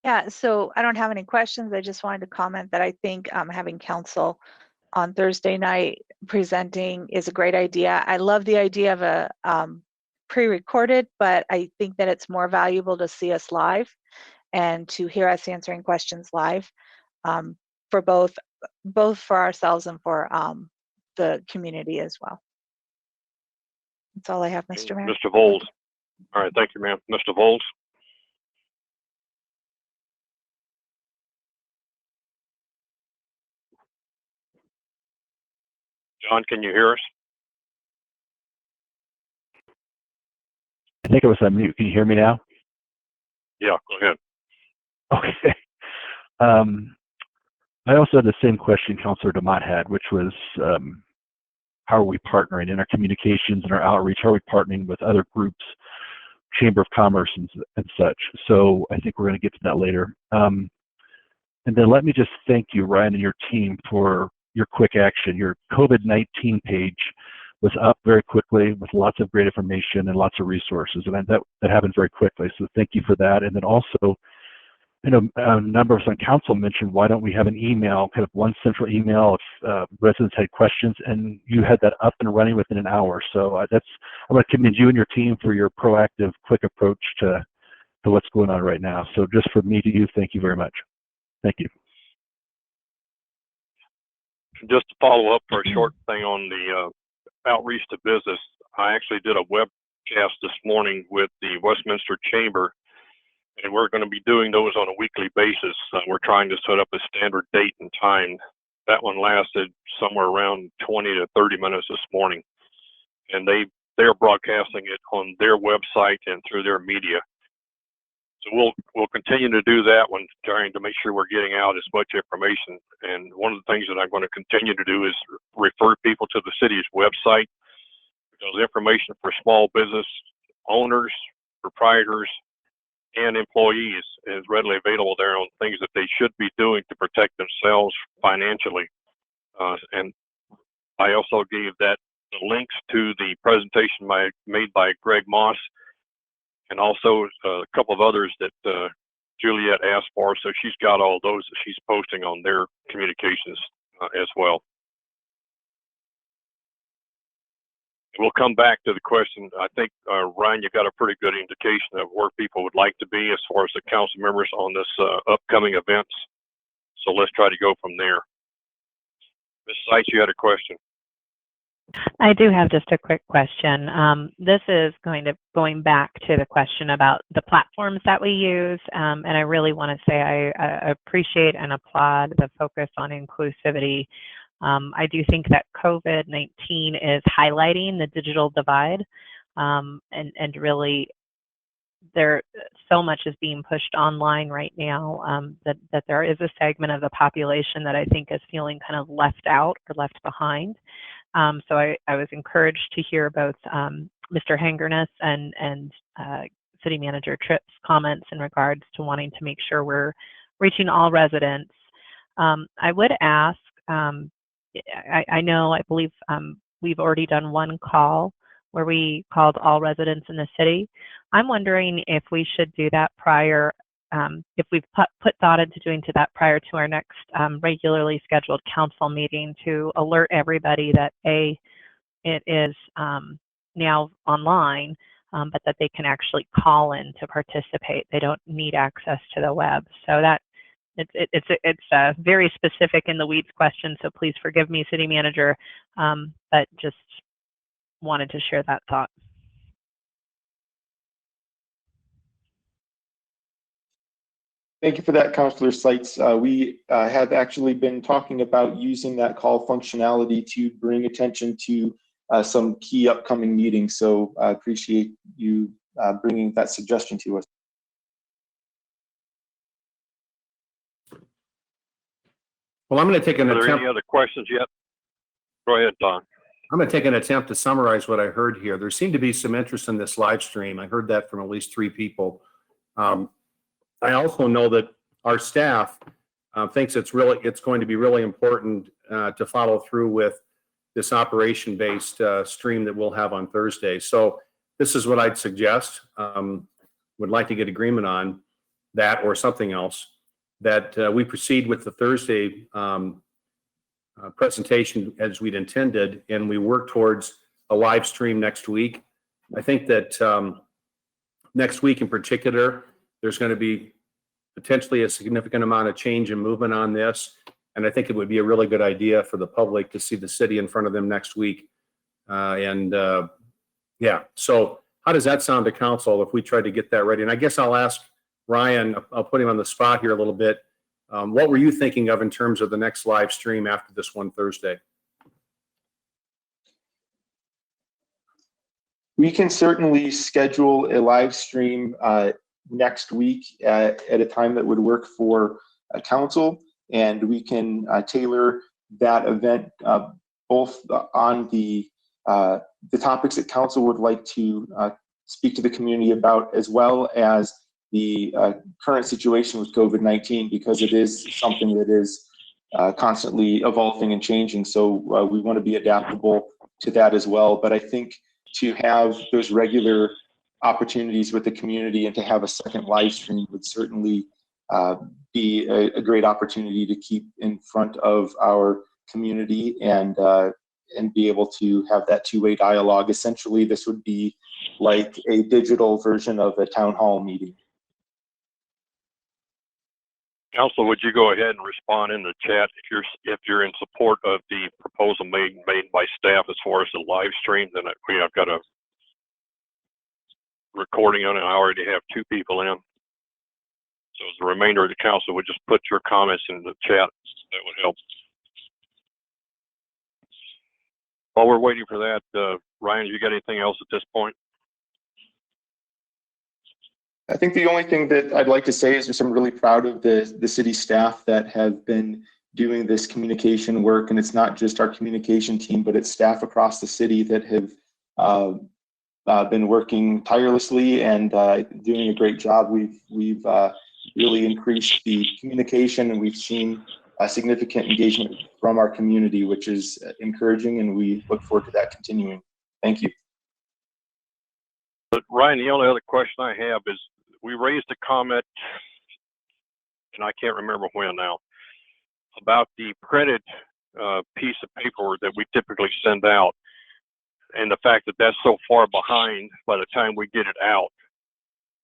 Yeah, so I don't have any questions. I just wanted to comment that I think having council on Thursday night presenting is a great idea. I love the idea of a pre-recorded, but I think that it's more valuable to see us live and to hear us answering questions live for both for ourselves and for the community as well. That's all I have, Mr. Mayor. Mr. Voles. All right, thank you, ma'am. Mr. Voles. John, can you hear us? I think it was on mute. Can you hear me now? Yeah, go ahead. Okay. I also had the same question Councilor DeMott had, which was how are we partnering in our communications and our outreach? How are we partnering with other groups, Chamber of Commerce and such? So I think we're going to get to that later. And then let me just thank you, Ryan, and your team for your quick action. Your COVID-19 page was up very quickly with lots of great information and lots of resources, and that happened very quickly. So thank you for that. And then also, you know, a number of us on council mentioned, why don't we have an email, kind of one central email if residents had questions, and you had that up and running within an hour. So I want to commend you and your team for your proactive, quick approach to what's going on right now. So just from me to you, thank you very much. Thank you. Just to follow up for a short thing on the outreach to business, I actually did a webcast this morning with the Westminster Chamber, and we're going to be doing those on a weekly basis. We're trying to set up a standard date and time. That one lasted somewhere around 20 to 30 minutes this morning, and they're broadcasting it on their website and through their media. So we'll continue to do that one, trying to make sure we're getting out as much information. And one of the things that I'm going to continue to do is refer people to the city's website, because information for small business owners, proprietors, and employees is readily available there on things that they should be doing to protect themselves financially. And I also gave the links to the presentation made by Greg Moss, and also a couple of others that Juliet asked for. So she's got all those that she's posting on their communications as well. We'll come back to the question. I think, Ryan, you got a pretty good indication of where people would like to be as far as the council members on this upcoming events. So let's try to go from there. Ms. Seitz, you had a question. I do have just a quick question. This is going back to the question about the platforms that we use, and I really want to say I appreciate and applaud the focus on inclusivity. I do think that COVID-19 is highlighting the digital divide, and really so much is being pushed online right now, that there is a segment of the population that I think is feeling kind of left out or left behind. So I was encouraged to hear both Mr. Hengerness and City Manager Tripp's comments in regards to wanting to make sure we're reaching all residents. I would ask, I believe we've already done one call where we called all residents in the city. I'm wondering if we should do that prior, if we've put thought into doing that prior to our next regularly scheduled council meeting, to alert everybody that it is now online, but that they can actually call in to participate. They don't need access to the web. So that it's a very specific in the weeds question, so please forgive me, City Manager, but just wanted to share that thought. Thank you for that, Councillor Seitz. We have actually been talking about using that call functionality to bring attention to some key upcoming meetings. So I appreciate you bringing that suggestion to us. Well, I'm going to take an Are there attempt. any other questions yet? Go ahead, Don. I'm going to take an attempt to summarize what I heard here. There seemed to be some interest in this live stream. I heard that from at least 3 people. I also know that our staff thinks it's going to be really important to follow through with this operation-based stream that we'll have on Thursday. So this is what I'd suggest. Would like to get agreement on that or something else, that we proceed with the Thursday presentation as we'd intended, and we work towards a live stream next week. I think that next week in particular, there's going to be potentially a significant amount of change and movement on this, and I think it would be a really good idea for the public to see the city in front of them next week. Yeah, so how does that sound to council if we try to get that ready? And I guess I'll ask Ryan, I'll put him on the spot here a little bit. What were you thinking of in terms of the next live stream after this one Thursday? We can certainly schedule a live stream next week at a time that would work for council, and we can tailor that event both on the topics that council would like to speak to the community about, as well as the current situation with COVID-19, because it is something that is constantly evolving and changing. So we want to be adaptable to that as well. But I think to have those regular opportunities with the community and to have a second live stream would certainly be a great opportunity to keep in front of our community and be able to have that two-way dialogue. Essentially, this would be like a digital version of a town hall meeting. Council, would you go ahead and respond in the chat if you're in support of the proposal made by staff as far as the live stream? Then I've got a recording on it. I already have 2 people in. So as the remainder of the council would just put your comments in the chat, that would help. While we're waiting for that, Ryan, you got anything else at this point? I think the only thing that I'd like to say is just I'm really proud of the city staff that have been doing this communication work. And it's not just our communication team, but it's staff across the city that have been working tirelessly and doing a great job. We've really increased the communication, and we've seen a significant engagement from our community, which is encouraging, and we look forward to that continuing. Thank you. But Ryan, the only other question I have is, we raised a comment, and I can't remember when now, about the printed piece of paper that we typically send out, and the fact that that's so far behind by the time we get it out,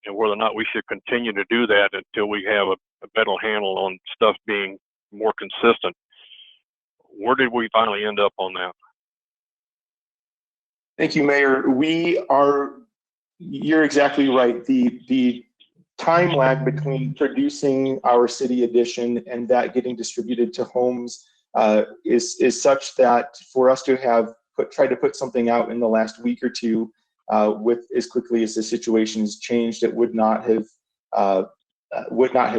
and whether or not we should continue to do that until we have a better handle on stuff being more consistent. Where did we finally end up on that? Thank you, Mayor. You're exactly right. The time lag between producing our city edition and that getting distributed to homes is such that for us to have tried to put something out in the last week or two with as quickly as the situation has changed, it would not have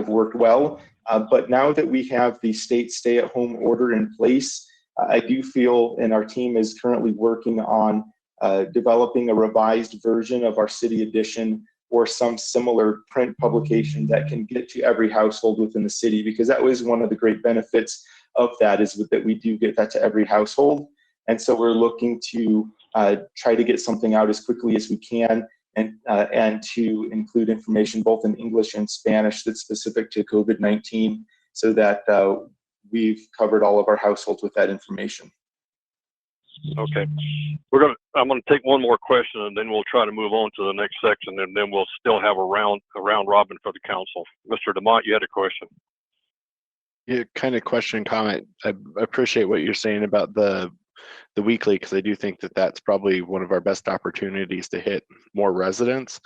worked well. But now that we have the state stay-at-home order in place, I do feel, and our team is currently working on developing a revised version of our city edition or some similar print publication that can get to every household within the city, because that was one of the great benefits of that, is that we do get that to every household. And so we're looking to try to get something out as quickly as we can, and to include information both in English and Spanish that's specific to COVID-19, so that we've covered all of our households with that information. Okay, I'm gonna take one more question, and then we'll try to move on to the next section, and then we'll still have a round robin for the council. Mr. DeMott, you had a question. Yeah, kind of question and comment. I appreciate what you're saying about the weekly, because I do think that that's probably one of our best opportunities to hit more residents.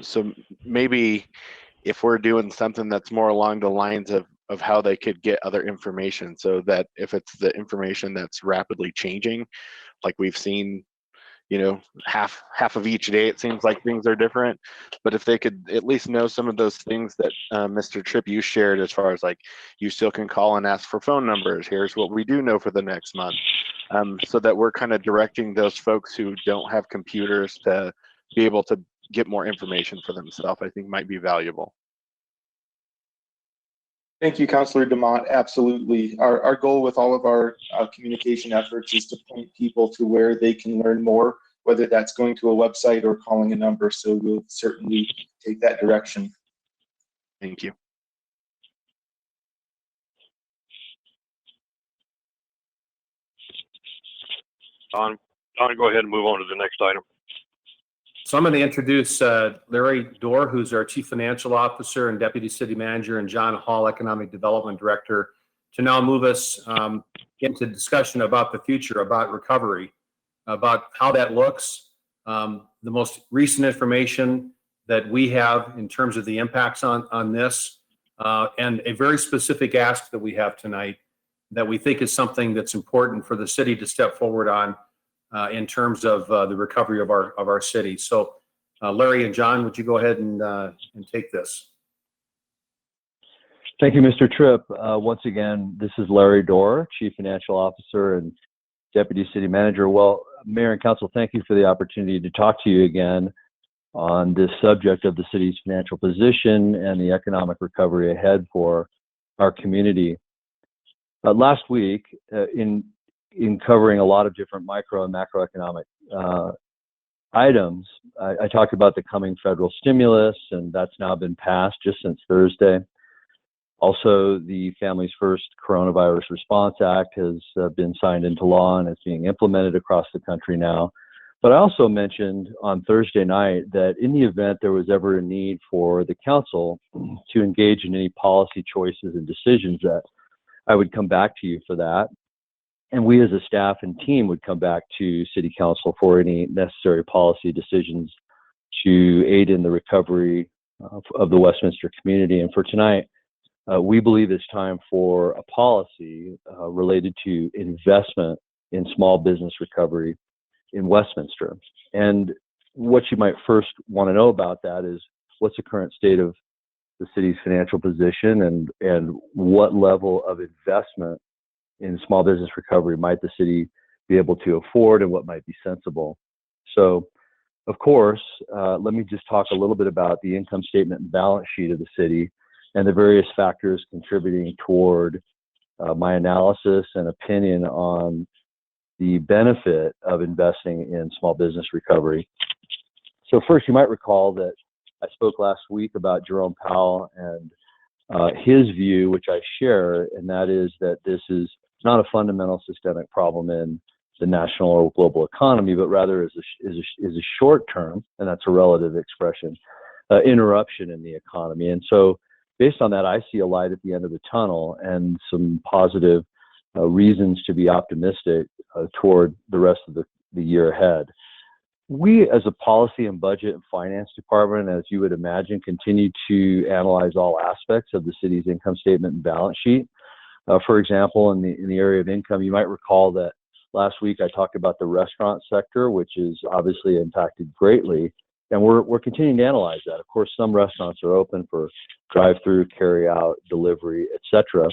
So maybe if we're doing something that's more along the lines of how they could get other information, so that if it's the information that's rapidly changing, like we've seen, you know, half of each day, it seems like things are different. But if they could at least know some of those things that Mr. Tripp, you shared, as far as like, you still can call and ask for phone numbers. Here's what we do know for the next month. So that we're kind of directing those folks who don't have computers to be able to get more information for themselves, I think might be valuable. Thank you, Councilor DeMott. Absolutely. Our goal with all of our communication efforts is to point people to where they can learn more, whether that's going to a website or calling a number. So we'll certainly take that direction. Thank you. Don, go ahead and move on to the next item. So I'm going to introduce Larry Dorr, who's our Chief Financial Officer and Deputy City Manager, and John Hall, Economic Development Director, to now move us into discussion about the future, about recovery, about how that looks, the most recent information that we have in terms of the impacts on this, and a very specific ask that we have tonight that we think is something that's important for the city to step forward on in terms of the recovery of our city. So Larry and John, would you go ahead and take this? Thank you, Mr. Tripp. Once again, this is Larry Dorr, Chief Financial Officer and Deputy City Manager. Well, Mayor and Council, thank you for the opportunity to talk to you again on this subject of the city's financial position and the economic recovery ahead for our community. Last week, in covering a lot of different micro and macroeconomic items, I talked about the coming federal stimulus, and that's now been passed just since Thursday. Also, the Families First Coronavirus Response Act has been signed into law and is being implemented across the country now. But I also mentioned on Thursday night that in the event there was ever a need for the council to engage in any policy choices and decisions, that I would come back to you for that. And we as a staff and team would come back to City Council for any necessary policy decisions to aid in the recovery of the Westminster community. And for tonight, we believe it's time for a policy related to investment in small business recovery in Westminster. And what you might first want to know about that is what's the current state of the city's financial position, and what level of investment in small business recovery might the city be able to afford, and what might be sensible. So, of course, let me just talk a little bit about the income statement and balance sheet of the city and the various factors contributing toward my analysis and opinion on the benefit of investing in small business recovery. So first, you might recall that I spoke last week about Jerome Powell and his view, which I share, and that is that this is not a fundamental systemic problem in the national or global economy, but rather is a short term, and that's a relative expression, interruption in the economy. And so based on that, I see a light at the end of the tunnel and some positive reasons to be optimistic toward the rest of the year ahead. We, as a policy and budget and finance department, as you would imagine, continue to analyze all aspects of the city's income statement and balance sheet. For example, in the area of income, you might recall that last week I talked about the restaurant sector, which is obviously impacted greatly, and we're continuing to analyze that. Of course, some restaurants are open for drive-through, carry-out, delivery, etc.,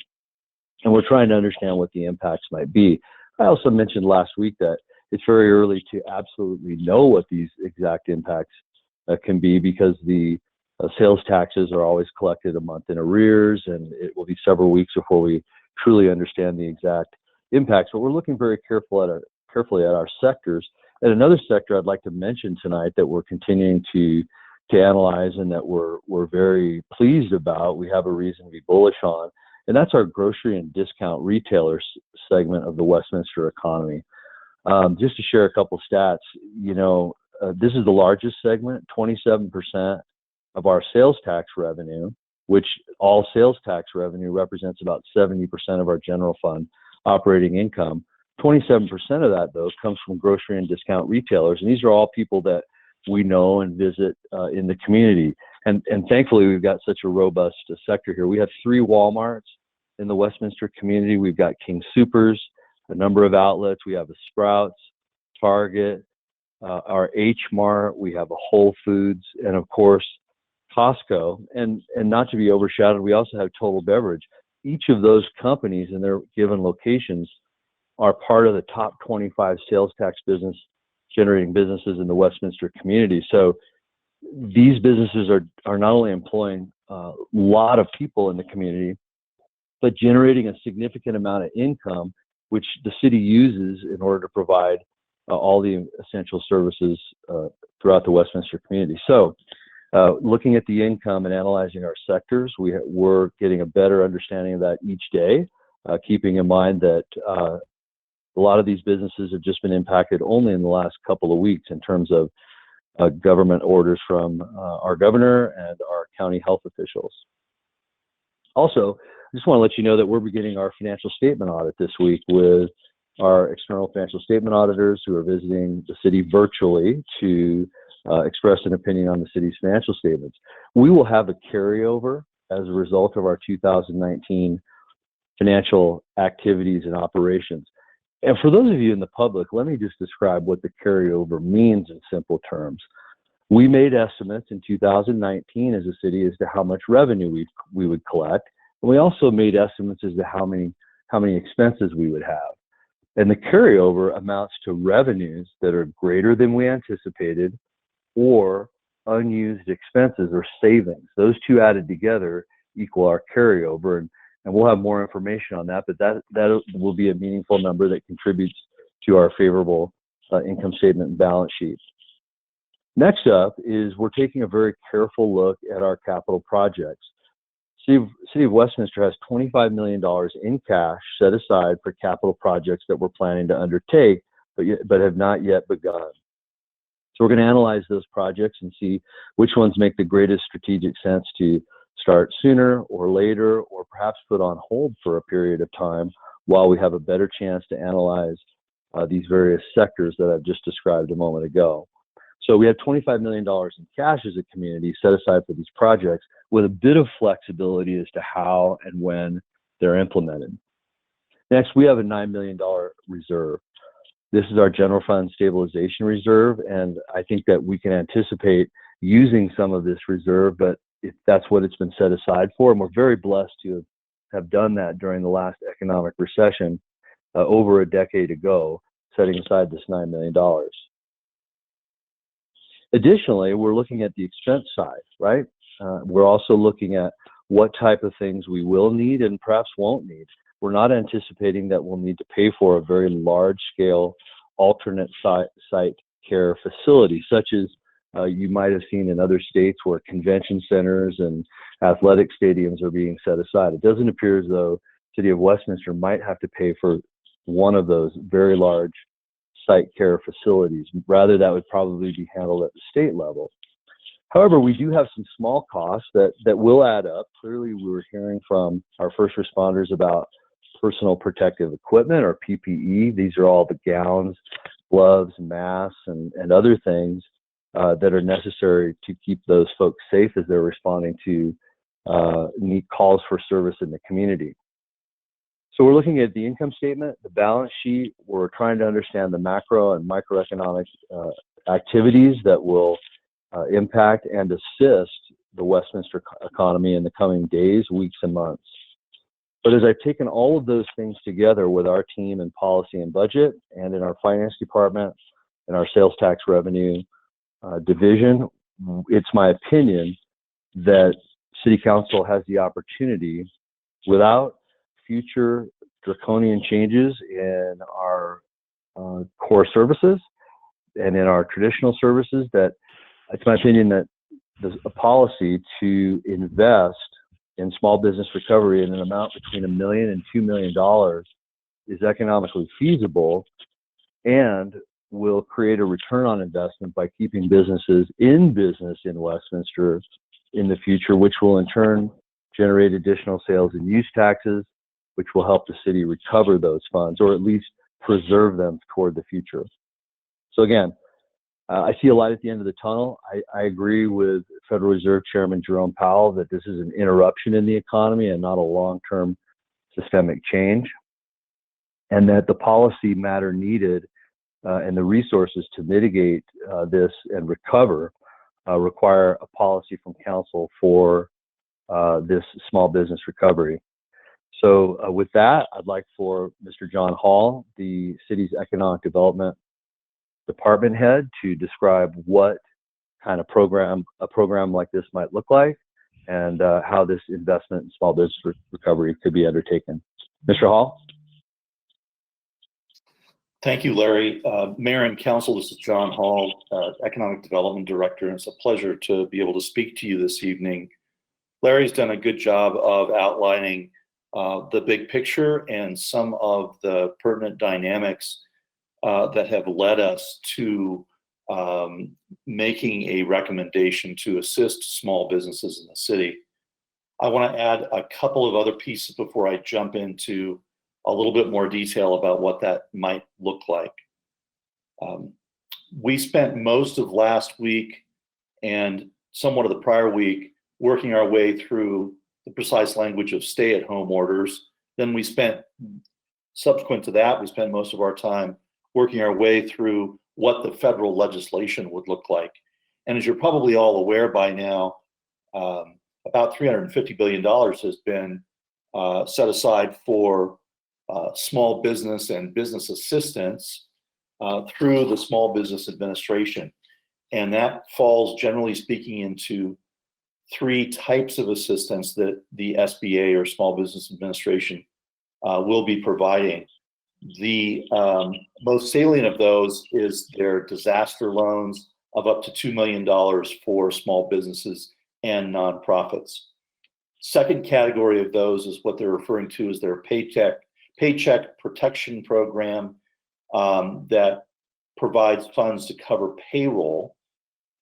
and we're trying to understand what the impacts might be. I also mentioned last week that it's very early to absolutely know what these exact impacts can be, because the sales taxes are always collected a month in arrears, and it will be several weeks before we truly understand the exact impacts. But we're looking very carefully at our sectors. And another sector I'd like to mention tonight that we're continuing to analyze and that we're very pleased about, we have a reason to be bullish on, and that's our grocery and discount retailers segment of the Westminster economy. Just to share a couple stats, this is the largest segment. 27% of our sales tax revenue, which all sales tax revenue represents about 70% of our general fund operating income. 27% of that, though, comes from grocery and discount retailers. And these are all people that we know and visit in the community. And thankfully, we've got such a robust sector here. We have 3 Walmarts in the Westminster community. We've got King Soopers, a number of outlets. We have a Sprouts, Target, our H Mart. We have a Whole Foods, and of course, Costco. And not to be overshadowed, we also have Total Beverage. Each of those companies in their given locations are part of the top 25 sales tax business generating businesses in the Westminster community. So these businesses are not only employing a lot of people in the community, but generating a significant amount of income, which the city uses in order to provide all the essential services throughout the Westminster community. So looking at the income and analyzing our sectors, we're getting a better understanding of that each day, keeping in mind that a lot of these businesses have just been impacted only in the last couple of weeks in terms of government orders from our governor and our county health officials. Also, I just want to let you know that we're beginning our financial statement audit this week with our external financial statement auditors who are visiting the city virtually to express an opinion on the city's financial statements. We will have a carryover as a result of our 2019 financial activities and operations. And for those of you in the public, let me just describe what the carryover means in simple terms. We made estimates in 2019 as a city as to how much revenue we would collect. And we also made estimates as to how many expenses we would have. And the carryover amounts to revenues that are greater than we anticipated or unused expenses or savings. Those two added together equal our carryover. And we'll have more information on that, but that will be a meaningful number that contributes to our favorable income statement and balance sheet. Next up is we're taking a very careful look at our capital projects. City of Westminster has $25 million in cash set aside for capital projects that we're planning to undertake, but have not yet begun. So we're going to analyze those projects and see which ones make the greatest strategic sense to start sooner or later, or perhaps put on hold for a period of time while we have a better chance to analyze these various sectors that I've just described a moment ago. So we have $25 million in cash as a community set aside for these projects with a bit of flexibility as to how and when they're implemented. Next, we have a $9 million reserve. This is our general fund stabilization reserve, and I think that we can anticipate using some of this reserve, but if that's what it's been set aside for, and we're very blessed to have done that during the last economic recession over a decade ago, setting aside this $9 million. Additionally, we're looking at the expense side, right? We're also looking at what type of things we will need and perhaps won't need. We're not anticipating that we'll need to pay for a very large-scale alternate site care facility, such as you might have seen in other states where convention centers and athletic stadiums are being set aside. It doesn't appear as though the City of Westminster might have to pay for one of those very large site care facilities. Rather, that would probably be handled at the state level. However, we do have some small costs that will add up. Clearly, we were hearing from our first responders about personal protective equipment, or PPE. These are all the gowns, gloves, masks, and other things that are necessary to keep those folks safe as they're responding to need calls for service in the community. So we're looking at the income statement, the balance sheet. We're trying to understand the macro and microeconomic activities that will impact and assist the Westminster economy in the coming days, weeks, and months. But as I've taken all of those things together with our team in policy and budget, and in our finance department, and our sales tax revenue division, it's my opinion that City Council has the opportunity, without future draconian changes in our core services and in our traditional services, that it's my opinion that there's a policy to invest in small business recovery in an amount between $1 million and $2 million is economically feasible and will create a return on investment by keeping businesses in business in Westminster in the future, which will in turn generate additional sales and use taxes, which will help the city recover those funds, or at least preserve them toward the future. So again, I see a light at the end of the tunnel. I agree with Federal Reserve Chairman Jerome Powell that this is an interruption in the economy and not a long-term systemic change, and that the policy matter needed and the resources to mitigate this and recover require a policy from council for this small business recovery. So with that, I'd like for Mr. John Hall, the city's economic development department head, to describe what kind of a program like this might look like, and how this investment in small business recovery could be undertaken. Mr. Hall? Thank you, Larry. Mayor and Council, this is John Hall, Economic Development Director, and it's a pleasure to be able to speak to you this evening. Larry's done a good job of outlining the big picture and some of the pertinent dynamics that have led us to making a recommendation to assist small businesses in the city. I want to add a couple of other pieces before I jump into a little bit more detail about what that might look like. We spent most of last week and somewhat of the prior week working our way through the precise language of stay-at-home orders. Then subsequent to that, we spent most of our time working our way through what the federal legislation would look like. And as you're probably all aware by now, about $350 billion has been set aside for small business and business assistance through the Small Business Administration. And that falls, generally speaking, into three types of assistance that the SBA, or Small Business Administration, will be providing. The most salient of those is their disaster loans of up to $2 million for small businesses and nonprofits. Second category of those is what they're referring to as their paycheck protection program that provides funds to cover payroll.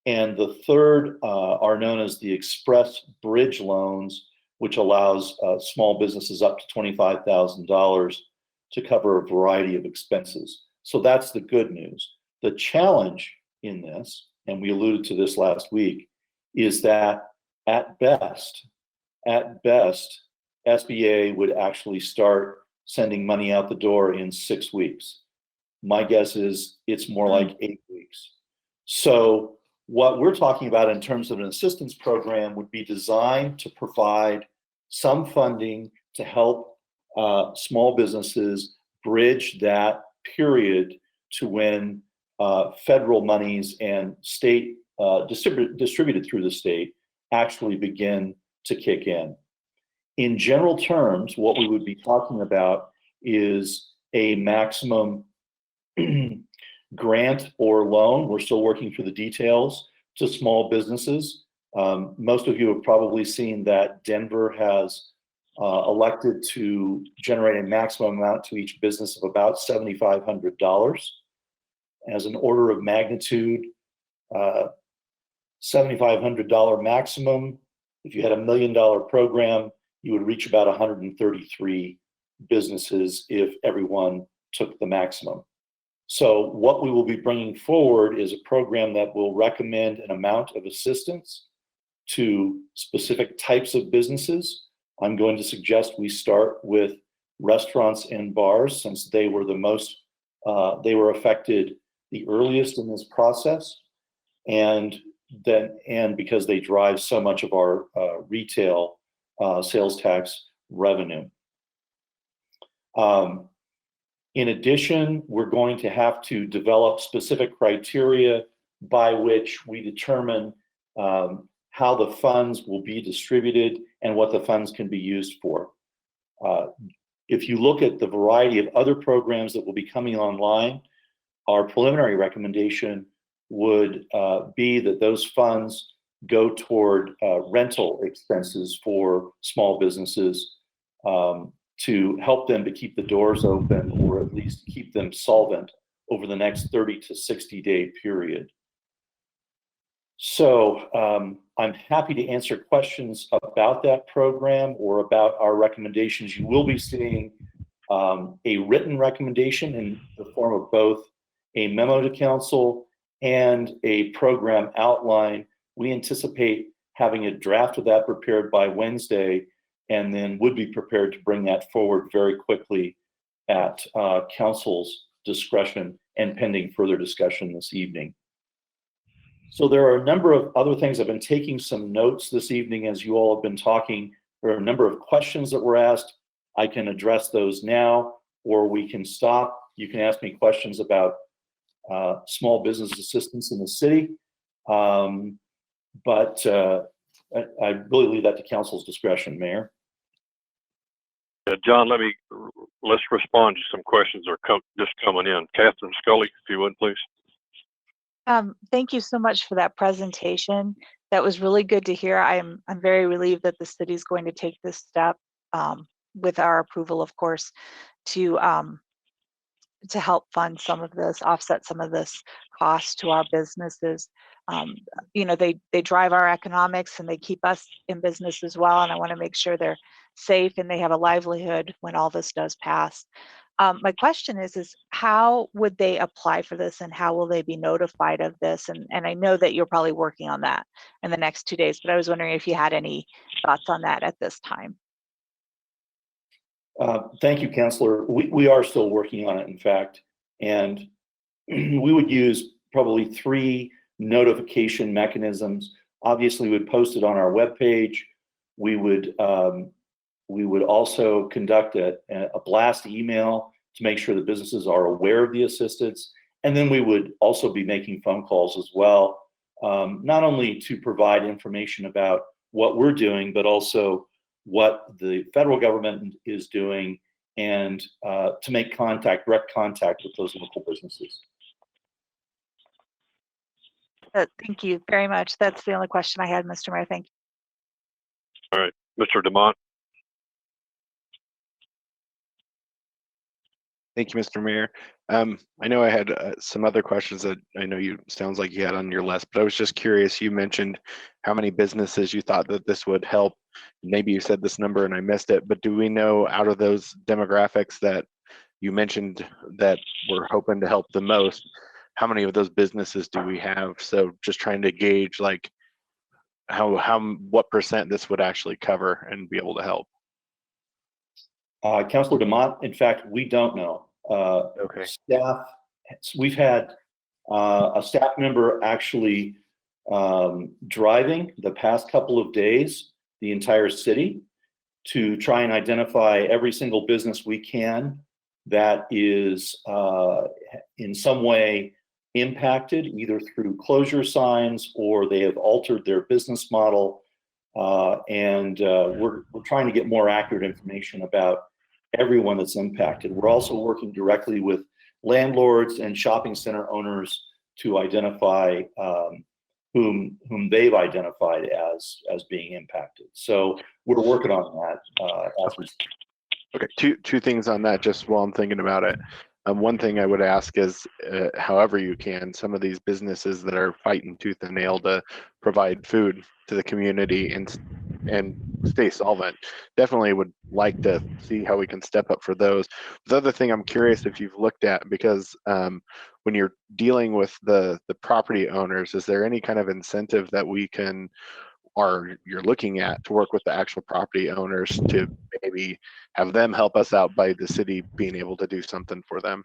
And the third are known as the Express Bridge loans, which allows small businesses up to $25,000 to cover a variety of expenses. So that's the good news. The challenge in this, and we alluded to this last week, is that at best, SBA would actually start sending money out the door in 6 weeks. My guess is it's more like 8 weeks. So what we're talking about in terms of an assistance program would be designed to provide some funding to help small businesses bridge that period to when federal monies and state distributed through the state actually begin to kick in. In general terms, what we would be talking about is a maximum grant or loan. We're still working through the details to small businesses. Most of you have probably seen that Denver has elected to generate a maximum amount to each business of about $7,500. As an order of magnitude, $7,500 maximum. If you had $1 million program, you would reach about 133 businesses if everyone took the maximum. So what we will be bringing forward is a program that will recommend an amount of assistance to specific types of businesses. I'm going to suggest we start with restaurants and bars, since they were the most, they were affected the earliest in this process, and because they drive so much of our retail sales tax revenue. In addition, we're going to have to develop specific criteria by which we determine how the funds will be distributed and what the funds can be used for. If you look at the variety of other programs that will be coming online, our preliminary recommendation would be that those funds go toward rental expenses for small businesses to help them to keep the doors open, or at least keep them solvent over the next 30 to 60 day period. So I'm happy to answer questions about that program or about our recommendations. You will be seeing a written recommendation in the form of both a memo to council and a program outline. We anticipate having a draft of that prepared by Wednesday, and then would be prepared to bring that forward very quickly at council's discretion and pending further discussion this evening. So there are a number of other things. I've been taking some notes this evening as you all have been talking. There are a number of questions that were asked. I can address those now, or we can stop. You can ask me questions about small business assistance in the city. But I really leave that to council's discretion, Mayor. John, let's respond to some questions that are just coming in. Catherine Scully, if you would, please. Thank you so much for that presentation. That was really good to hear. I'm very relieved that the city is going to take this step, with our approval, of course, to help fund some of this, offset some of this cost to our businesses. You know, they drive our economics and they keep us in business as well. And I want to make sure they're safe and they have a livelihood when all this does pass. My question is how would they apply for this, and how will they be notified of this? And I know that you're probably working on that in the next 2 days, but I was wondering if you had any thoughts on that at this time. Thank you, Councilor. We are still working on it, in fact, and we would use probably 3 notification mechanisms. Obviously, we would post it on our webpage. We would also conduct a blast email to make sure that businesses are aware of the assistance. And then we would also be making phone calls as well, not only to provide information about what we're doing, but also what the federal government is doing, and to make direct contact with those local businesses. Thank you very much. That's the only question I had, Mr. Mayor. Thank you. All right, Mr. Demont. Thank you, Mr. Mayor. I know I had some other questions that I know sounds like you had on your list, but I was just curious. You mentioned how many businesses you thought that this would help. Maybe you said this number and I missed it, but do we know out of those demographics that you mentioned that we're hoping to help the most, how many of those businesses do we have? So just trying to gauge like what percent this would actually cover and be able to help. Councilor Demott, in fact, we don't know. Okay. Staff, we've had a staff member actually driving the past couple of days the entire city to try and identify every single business we can that is in some way impacted, either through closure signs or they have altered their business model. We're trying to get more accurate information about everyone that's impacted. We're also working directly with landlords and shopping center owners to identify whom they've identified as being impacted. So we're working on that as we speak. Okay, two things on that just while I'm thinking about it. One thing I would ask is, however you can, some of these businesses that are fighting tooth and nail to provide food to the community and stay solvent, definitely would like to see how we can step up for those. The other thing I'm curious if you've looked at, because when you're dealing with the property owners, is there any kind of incentive that we can, or you're looking at to work with the actual property owners to maybe have them help us out by the city being able to do something for them?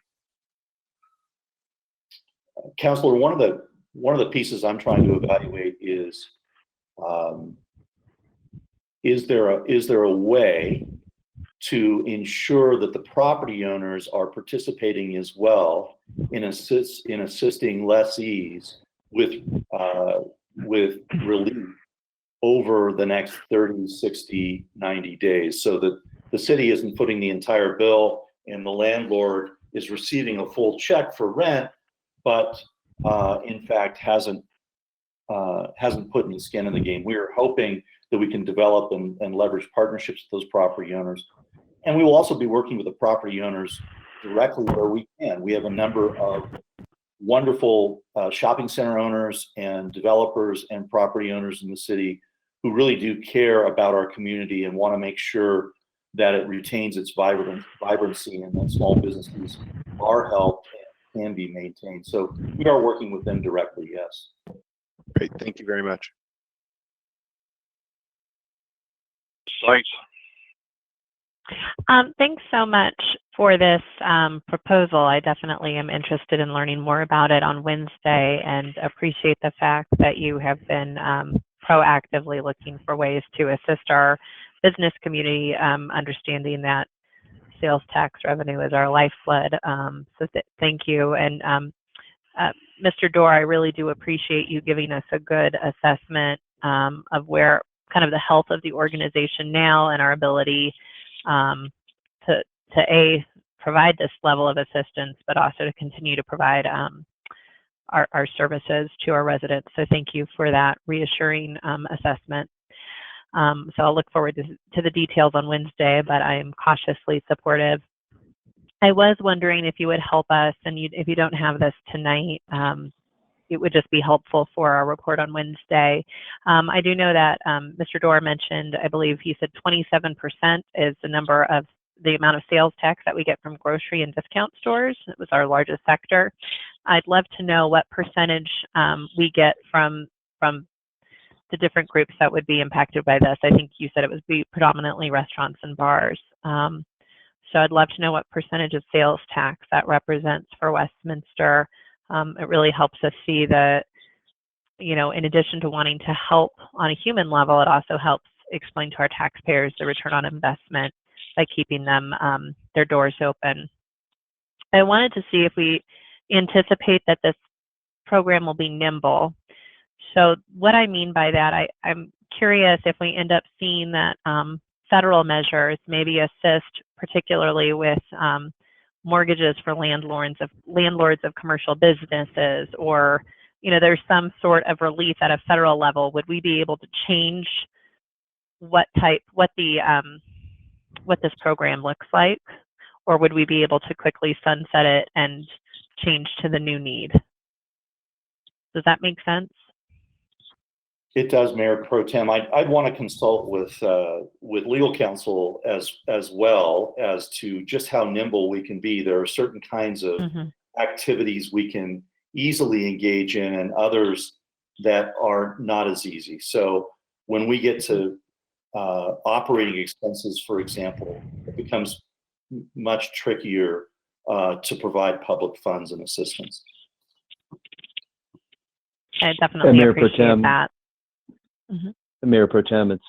Councilor, one of the pieces I'm trying to evaluate is there a way to ensure that the property owners are participating as well in assisting lessees with relief over the next 30, 60, 90 days, so that the city isn't footing the entire bill and the landlord is receiving a full check for rent, but in fact hasn't put any skin in the game. We are hoping that we can develop and leverage partnerships with those property owners. And we will also be working with the property owners directly where we can. We have a number of wonderful shopping center owners and developers and property owners in the city who really do care about our community and want to make sure that it retains its vibrancy and that small businesses are helped and can be maintained. So we are working with them directly, yes. Great, thank you very much. Sites. Thanks so much for this proposal. I definitely am interested in learning more about it on Wednesday and appreciate the fact that you have been proactively looking for ways to assist our business community, understanding that sales tax revenue is our lifeblood. So thank you. And Mr. Dorr, I really do appreciate you giving us a good assessment of where kind of the health of the organization now and our ability to provide this level of assistance, but also to continue to provide our services to our residents. So thank you for that reassuring assessment. So I'll look forward to the details on Wednesday, but I am cautiously supportive. I was wondering if you would help us, and if you don't have this tonight, it would just be helpful for our report on Wednesday. I do know that Mr. Dorr mentioned, I believe he said 27% is the amount of sales tax that we get from grocery and discount stores. It was our largest sector. I'd love to know what percentage we get from the different groups that would be impacted by this. I think you said it would be predominantly restaurants and bars. So I'd love to know what percentage of sales tax that represents for Westminster. It really helps us see that, in addition to wanting to help on a human level, it also helps explain to our taxpayers the return on investment by keeping them their doors open. I wanted to see if we anticipate that this program will be nimble. So what I mean by that, I'm curious if we end up seeing that federal measures maybe assist particularly with mortgages for landlords of commercial businesses, or there's some sort of relief at a federal level. Would we be able to change what this program looks like, or would we be able to quickly sunset it and change to the new need? Does that make sense? It does, Mayor Pro Tem. I'd want to consult with legal counsel as well as to just how nimble we can be. There are certain kinds of activities we can easily engage in and others that are not as easy. So when we get to operating expenses, for example, it becomes much trickier to provide public funds and assistance. I definitely Mayor Pro appreciate Tem, that. Mayor Pro Tem, it's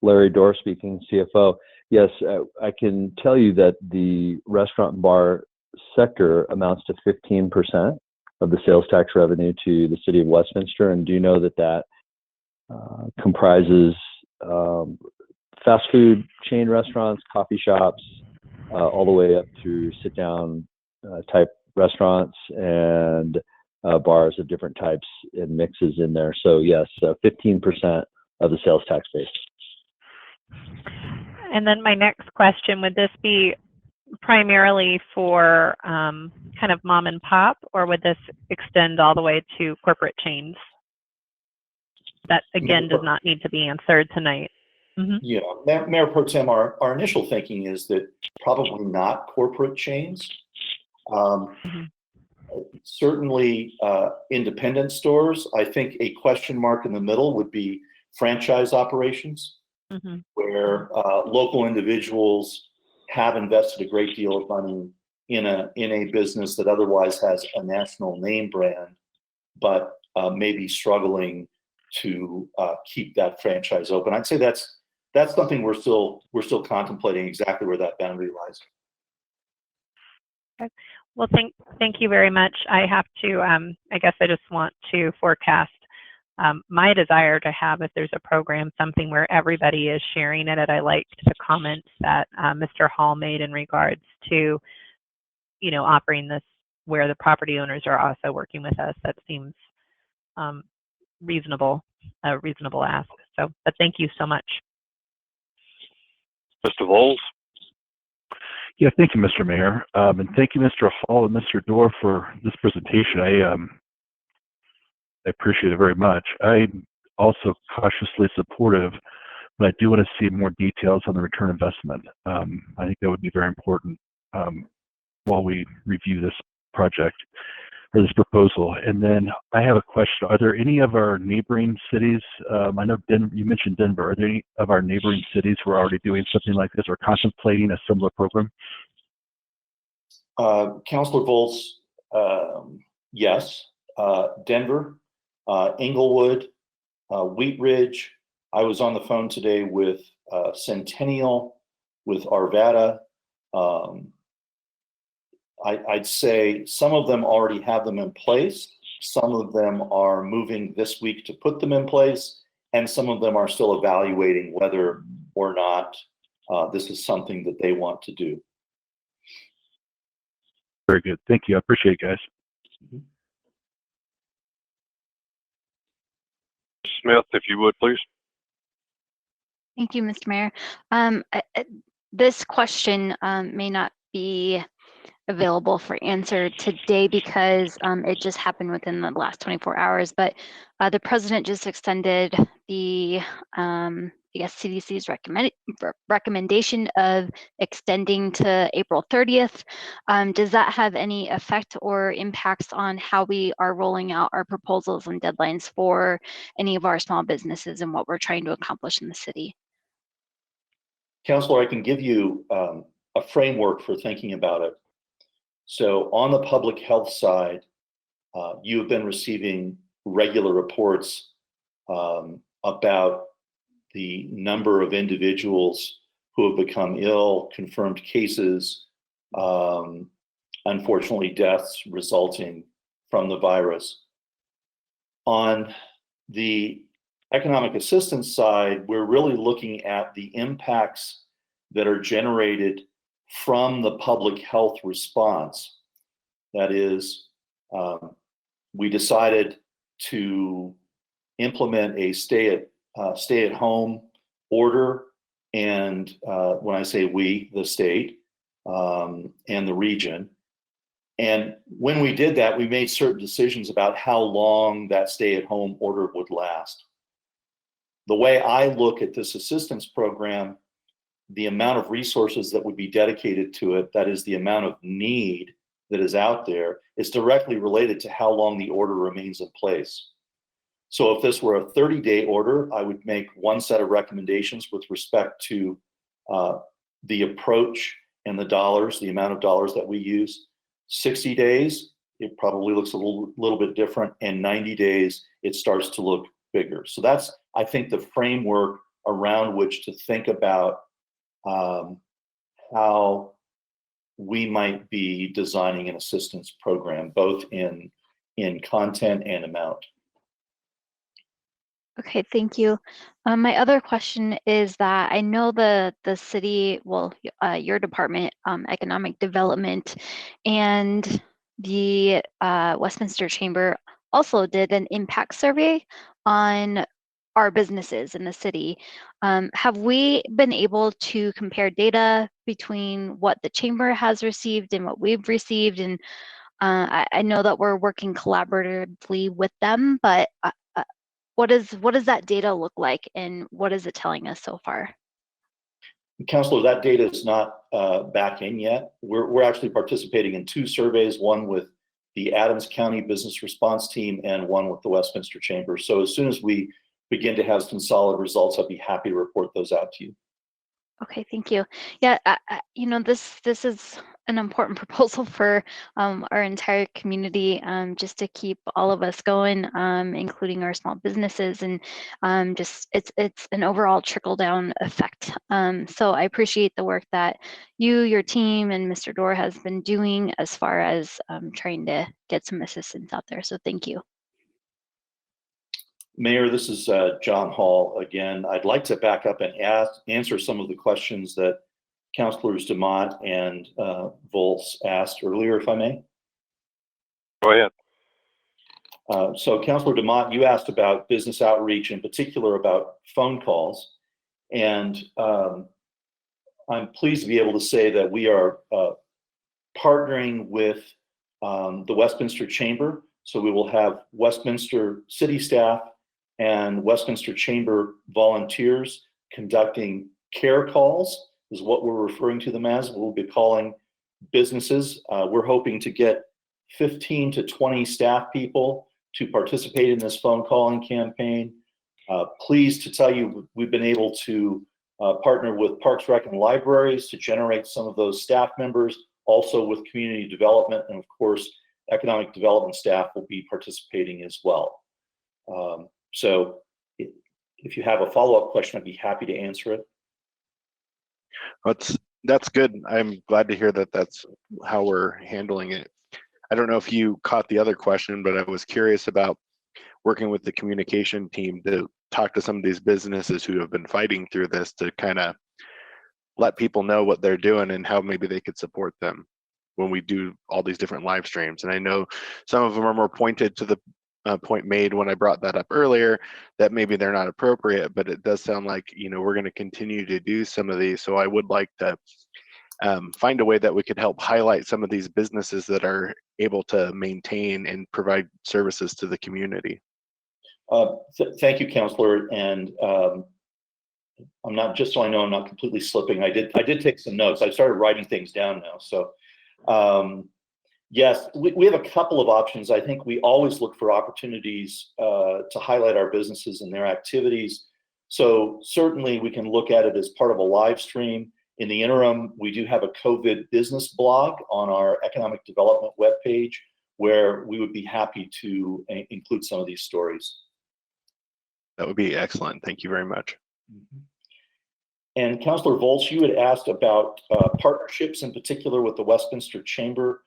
Larry Dorr speaking, CFO. Yes, I can tell you that the restaurant and bar sector amounts to 15% of the sales tax revenue to the city of Westminster. And do you know that that comprises fast food chain restaurants, coffee shops, all the way up through sit-down type restaurants and bars of different types and mixes in there. So yes, 15% of the sales tax base. And then my next question, would this be primarily for kind of mom and pop, or would this extend all the way to corporate chains? That again does not need to be answered tonight. Yeah, Mayor Pro Tem, our initial thinking is that probably not corporate chains. Certainly independent stores. I think a question mark in the middle would be franchise operations, where local individuals have invested a great deal of money in a business that otherwise has a national name brand, but may be struggling to keep that franchise open. I'd say that's something we're still contemplating exactly where that boundary lies. Okay. Well, thank you very much. I have to, I guess I just want to forecast my desire to have, if there's a program, something where everybody is sharing it. And I liked the comments that Mr. Hall made in regards to, offering this where the property owners are also working with us. That seems reasonable, a reasonable ask. So, but thank you so much. Mr. Voles? Yeah, thank you, Mr. Mayor. And thank you, Mr. Hall and Mr. Dorr, for this presentation. I appreciate it very much. I'm also cautiously supportive, but I do want to see more details on the return investment. I think that would be very important while we review this project or this proposal. And then I have a question. Are there any of our neighboring cities, I know you mentioned Denver, are there any of our neighboring cities who are already doing something like this or contemplating a similar program? Councilor Volz, yes. Denver, Inglewood, Wheat Ridge. I was on the phone today with Centennial, with Arvada. I'd say some of them already have them in place. Some of them are moving this week to put them in place, and some of them are still evaluating whether or not this is something that they want to do. Very good. Thank you. I appreciate it, guys. Smith, if you would, please. Thank you, Mr. Mayor. This question may not be available for answer today because it just happened within the last 24 hours, but the president just extended the I guess CDC's recommendation of extending to April 30th. Does that have any effect or impacts on how we are rolling out our proposals and deadlines for any of our small businesses and what we're trying to accomplish in the city? Councilor, I can give you a framework for thinking about it. So on the public health side, you have been receiving regular reports about the number of individuals who have become ill, confirmed cases, unfortunately deaths resulting from the virus. On the economic assistance side, we're really looking at the impacts that are generated from the public health response. That is, we decided to implement a stay-at-home order, and when I say we, the state and the region. And when we did that, we made certain decisions about how long that stay-at-home order would last. The way I look at this assistance program, the amount of resources that would be dedicated to it, that is the amount of need that is out there is directly related to how long the order remains in place. So if this were a 30-day order, I would make one set of recommendations with respect to the approach and the dollars, the amount of dollars that we use. 60 days, it probably looks a little bit different, and 90 days, it starts to look bigger. So that's, I think, the framework around which to think about how we might be designing an assistance program, both in content and amount. Okay, thank you. My other question is that I know the city, well, your department, economic development, and the Westminster Chamber also did an impact survey on our businesses in the city. Have we been able to compare data between what the chamber has received and what we've received? And I know that we're working collaboratively with them, but what does that data look like, and what is it telling us so far? Councilor, that data is not back in yet. We're actually participating in 2 surveys, one with the Adams County Business Response Team and one with the Westminster Chamber. So as soon as we begin to have some solid results, I'd be happy to report those out to you. Okay, thank you. Yeah, you know, this is an important proposal for our entire community, just to keep all of us going, including our small businesses, and just it's an overall trickle down effect. So I appreciate the work that you, your team, and Mr. Dorr has been doing as far as trying to get some assistance out there. So thank you. Mayor, this is John Hall again. I'd like to back up and answer some of the questions that Councilors DeMott and Volz asked earlier, if I may. Go ahead. So Councilor DeMott, you asked about business outreach, in particular about phone calls. And I'm pleased to be able to say that we are partnering with the Westminster Chamber. So we will have Westminster city staff and Westminster Chamber volunteers conducting care calls, is what we're referring to them as. We'll be calling businesses. We're hoping to get 15 to 20 staff people to participate in this phone calling campaign. Pleased to tell you, we've been able to partner with Parks, Rec, and Libraries to generate some of those staff members, also with community development, and of course, economic development staff will be participating as well. So if you have a follow-up question, I'd be happy to answer it. That's good. I'm glad to hear that that's how we're handling it. I don't know if you caught the other question, but I was curious about working with the communication team to talk to some of these businesses who have been fighting through this, to kind of let people know what they're doing and how maybe they could support them when we do all these different live streams. And I know some of them are more pointed to the point made when I brought that up earlier, that maybe they're not appropriate, but it does sound like, you know, we're going to continue to do some of these. So I would like to find a way that we could help highlight some of these businesses that are able to maintain and provide services to the community. Thank you, Councilor. And I'm not, just so I know I'm not completely slipping, I did take some notes. I started writing things down now. So yes, we have a couple of options. I think we always look for opportunities to highlight our businesses and their activities. So certainly we can look at it as part of a live stream. In the interim, we do have a COVID business blog on our economic development webpage, where we would be happy to include some of these stories. That would be excellent. Thank you very much. And Councilor Volz, you had asked about partnerships, in particular with the Westminster Chamber.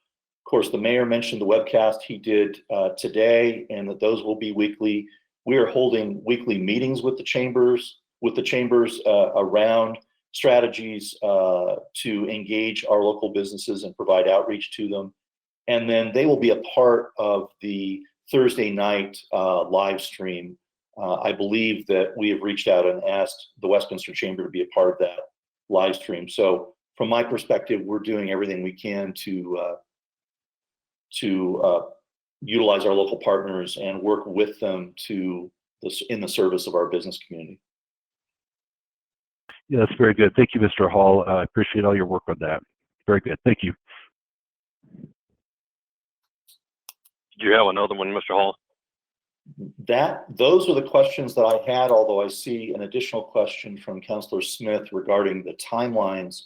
Of course, the mayor mentioned the webcast he did today, and that those will be weekly. We are holding weekly meetings with the chambers around strategies to engage our local businesses and provide outreach to them. And then they will be a part of the Thursday night live stream. I believe that we have reached out and asked the Westminster Chamber to be a part of that live stream. So from my perspective, we're doing everything we can to utilize our local partners and work with them in the service of our business community. Yeah, that's very good. Thank you, Mr. Hall. I appreciate all your work on that. Very good. Thank you. Did you have another one, Mr. Hall? Those are the questions that I had, although I see an additional question from Councilor Smith regarding the timelines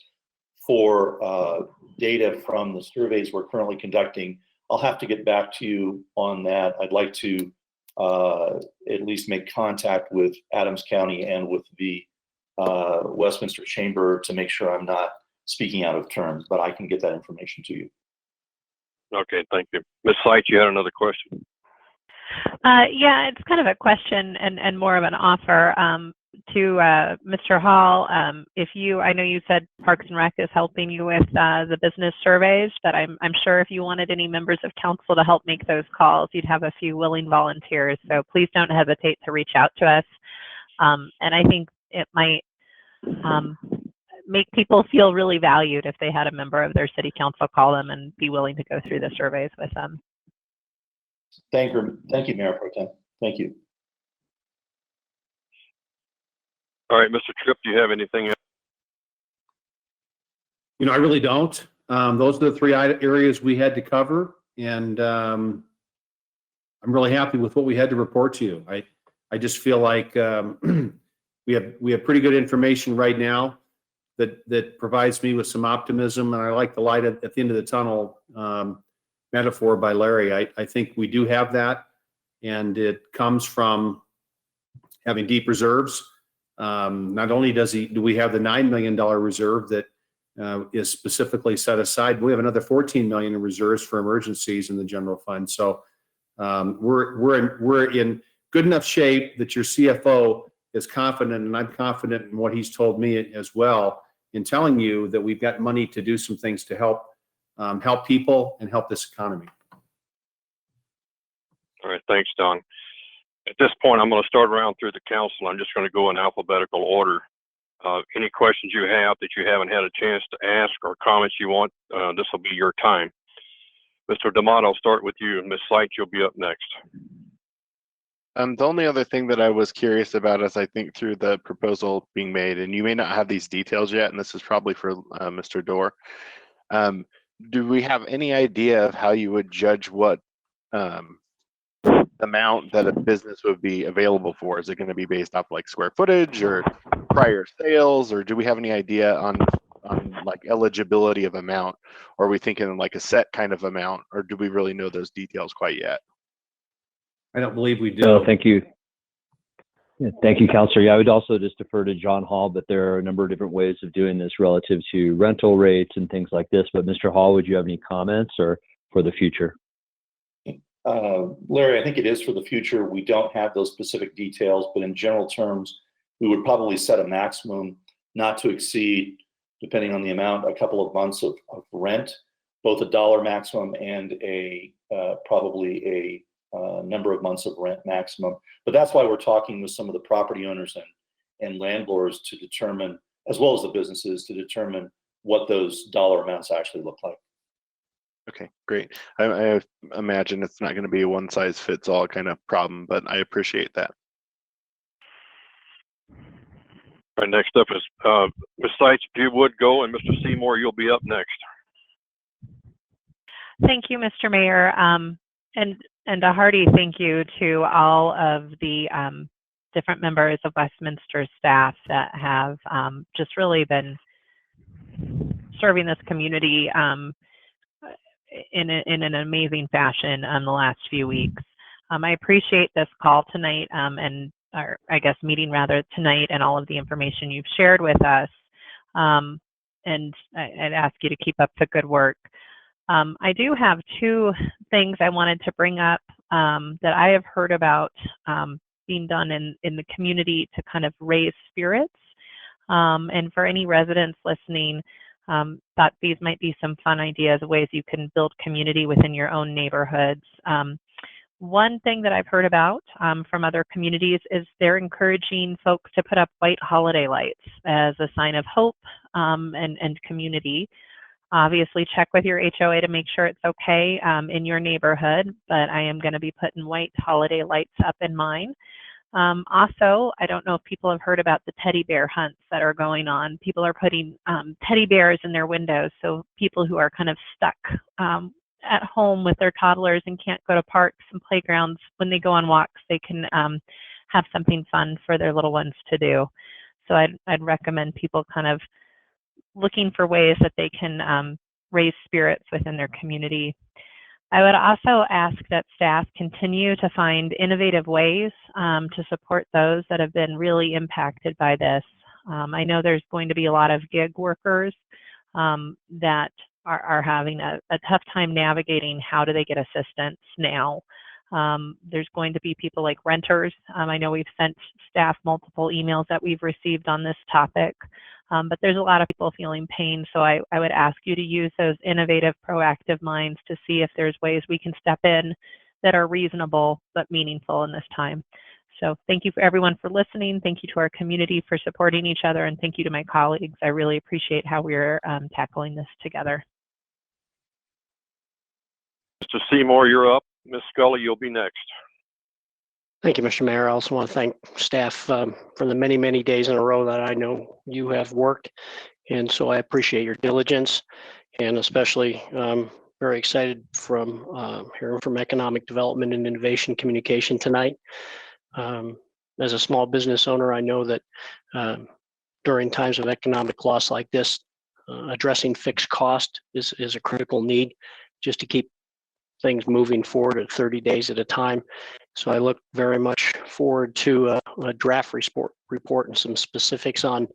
for data from the surveys we're currently conducting. I'll have to get back to you on that. I'd like to at least make contact with Adams County and with the Westminster Chamber to make sure I'm not speaking out of terms, but I can get that information to you. Okay, thank you. Ms. Seitz, you had another question. Yeah, it's kind of a question and more of an offer to Mr. Hall. I know you said Parks and Rec is helping you with the business surveys, but I'm sure if you wanted any members of council to help make those calls, you'd have a few willing volunteers. So please don't hesitate to reach out to us. And I think it might make people feel really valued if they had a member of their city council call them and be willing to go through the surveys with them. Thank you, Mayor Pro Tem. Thank you. All right, Mr. Tripp, do you have anything else? I really don't. Those are the three areas we had to cover, and I'm really happy with what we had to report to you. I just feel like we have pretty good information right now that provides me with some optimism, and I like the light at the end of the tunnel metaphor by Larry. I think we do have that, and it comes from having deep reserves. Not only do we have the $9 million reserve that is specifically set aside, we have another $14 million in reserves for emergencies in the general fund. So we're in good enough shape that your CFO is confident, and I'm confident in what he's told me as well, in telling you that we've got money to do some things to help people and help this economy. All right, thanks, Don. At this point, I'm going to start around through the council. I'm just going to go in alphabetical order. Any questions you have that you haven't had a chance to ask or comments you want, this will be your time. Mr. D'Amato, I'll start with you. Ms. Seitz, you'll be up next. The only other thing that I was curious about as I think through the proposal being made, and you may not have these details yet, and this is probably for Mr. Dorr. Do we have any idea of how you would judge what amount that a business would be available for? Is it going to be based off like square footage or prior sales, or do we have any idea on like eligibility of amount, or are we thinking like a set kind of amount, or do we really know those details quite yet? I don't believe we do. No, thank you. Yeah, thank you, Councilor. Yeah, I would also just defer to John Hall, but there are a number of different ways of doing this relative to rental rates and things like this. But Mr. Hall, would you have any comments or for the future? Larry, I think it is for the future. We don't have those specific details, but in general terms, we would probably set a maximum not to exceed, depending on the amount, a couple of months of rent, both a dollar maximum and probably a number of months of rent maximum. But that's why we're talking with some of the property owners and landlords to determine, as well as the businesses, to determine what those dollar amounts actually look like. Okay, great. I imagine it's not going to be a one size fits all kind of problem, but I appreciate that. All right, next up is Ms. Seitz, if you would go, and Mr. Seymour, you'll be up next. Thank you, Mr. Mayor. And a hearty thank you to all of the different members of Westminster staff that have just really been serving this community in an amazing fashion the last few weeks. I appreciate this call tonight or I guess meeting rather tonight, and all of the information you've shared with us. And I'd ask you to keep up the good work. I do have two things I wanted to bring up that I have heard about being done in the community to kind of raise spirits. And for any residents listening, thought these might be some fun ideas, ways you can build community within your own neighborhoods. One thing that I've heard about from other communities is they're encouraging folks to put up white holiday lights as a sign of hope and community. Obviously, check with your HOA to make sure it's okay in your neighborhood, but I am going to be putting white holiday lights up in mine. Also, I don't know if people have heard about the teddy bear hunts that are going on. People are putting teddy bears in their windows, so people who are kind of stuck at home with their toddlers and can't go to parks and playgrounds, when they go on walks, they can have something fun for their little ones to do. So I'd recommend people kind of looking for ways that they can raise spirits within their community. I would also ask that staff continue to find innovative ways to support those that have been really impacted by this. I know there's going to be a lot of gig workers that are having a tough time navigating how do they get assistance now. There's going to be people like renters. I know we've sent staff multiple emails that we've received on this topic, but there's a lot of people feeling pain. So I would ask you to use those innovative, proactive minds to see if there's ways we can step in that are reasonable but meaningful in this time. So thank you for everyone for listening. Thank you to our community for supporting each other, and thank you to my colleagues. I really appreciate how we're tackling this together. Mr. Seymour, you're up. Ms. Scully, you'll be next. Thank you, Mr. Mayor. I also want to thank staff for the many, many days in a row that I know you have worked. And so I appreciate your diligence, and especially very excited from hearing from Economic Development and Innovation Communication tonight. As a small business owner, I know that during times of economic loss like this, addressing fixed cost is a critical need just to keep things moving forward at 30 days at a time. So I look very much forward to a draft report and some specifics on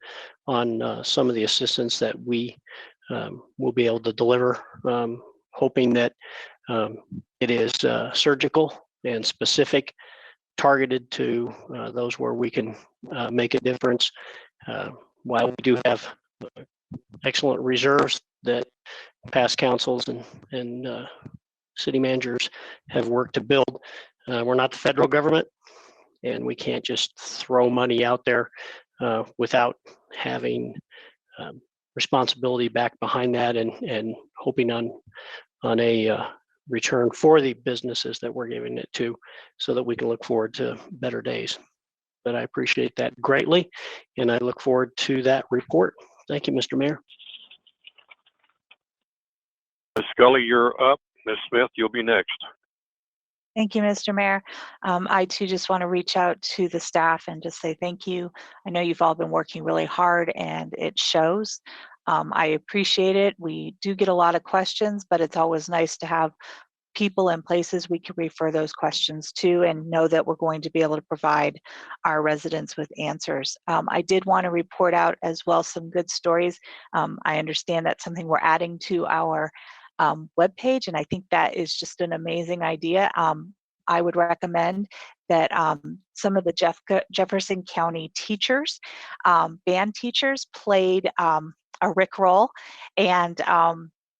some of the assistance that we will be able to deliver, hoping that it is surgical and specific, targeted to those where we can make a difference. While we do have excellent reserves that past councils and city managers have worked to build, we're not the federal government, and we can't just throw money out there without having responsibility back behind that and hoping on a return for the businesses that we're giving it to, so that we can look forward to better days. But I appreciate that greatly, and I look forward to that report. Thank you, Mr. Mayor. Ms. Scully, you're up. Ms. Smith, you'll be next. Thank you, Mr. Mayor. I too just want to reach out to the staff and just say thank you. I know you've all been working really hard, and it shows. I appreciate it. We do get a lot of questions, but it's always nice to have people and places we can refer those questions to and know that we're going to be able to provide our residents with answers. I did want to report out as well some good stories. I understand that's something we're adding to our webpage, and I think that is just an amazing idea. I would recommend that some of the Jefferson County teachers, band teachers, played a Rickroll, and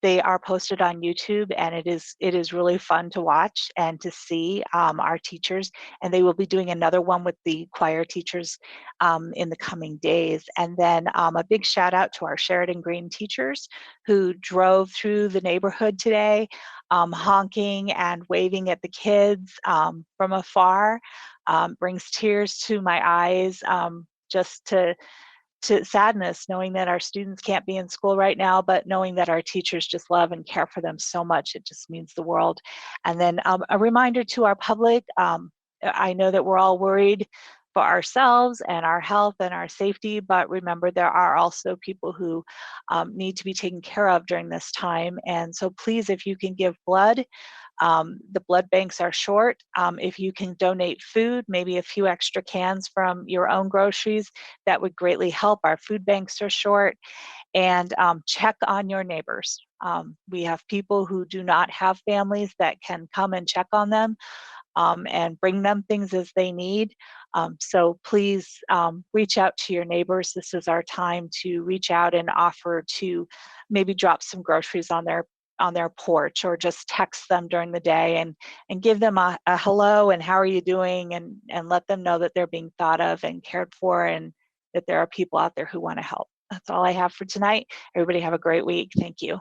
they are posted on YouTube, and it is really fun to watch and to see our teachers. And they will be doing another one with the choir teachers in the coming days. And then a big shout out to our Sheridan Green teachers who drove through the neighborhood today, honking and waving at the kids from afar. Brings tears to my eyes, just to sadness, knowing that our students can't be in school right now, but knowing that our teachers just love and care for them so much, it just means the world. And then a reminder to our public, I know that we're all worried for ourselves and our health and our safety, but remember there are also people who need to be taken care of during this time. And so please, if you can give blood, the blood banks are short. If you can donate food, maybe a few extra cans from your own groceries, that would greatly help. Our food banks are short. And check on your neighbors. We have people who do not have families that can come and check on them and bring them things as they need. So please reach out to your neighbors. This is our time to reach out and offer to maybe drop some groceries on their porch, or just text them during the day and give them a hello and how are you doing, and let them know that they're being thought of and cared for, and that there are people out there who want to help. That's all I have for tonight. Everybody have a great week. Thank you.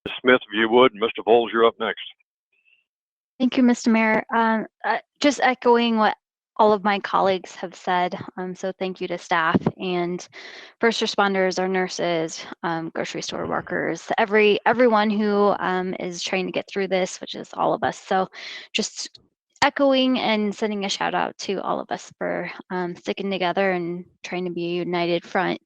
Ms. Smith, if you would, Mr. Bowles, you're up next. Thank you, Mr. Mayor. Just echoing what all of my colleagues have said. So thank you to staff and first responders, our nurses, grocery store workers, everyone who is trying to get through this, which is all of us. So just echoing and sending a shout out to all of us for sticking together and trying to be a united front.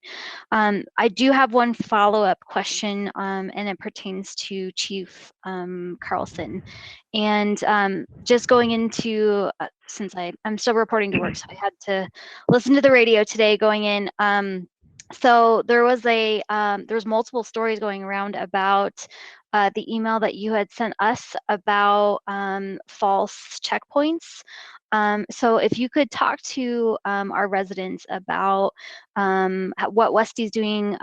I do have one follow-up question, and it pertains to Chief Carlson. And just going into, since I'm still reporting to work, so I had to listen to the radio today going in. So there was multiple stories going around about the email that you had sent us about false checkpoints. So if you could talk to our residents about what Westy's doing.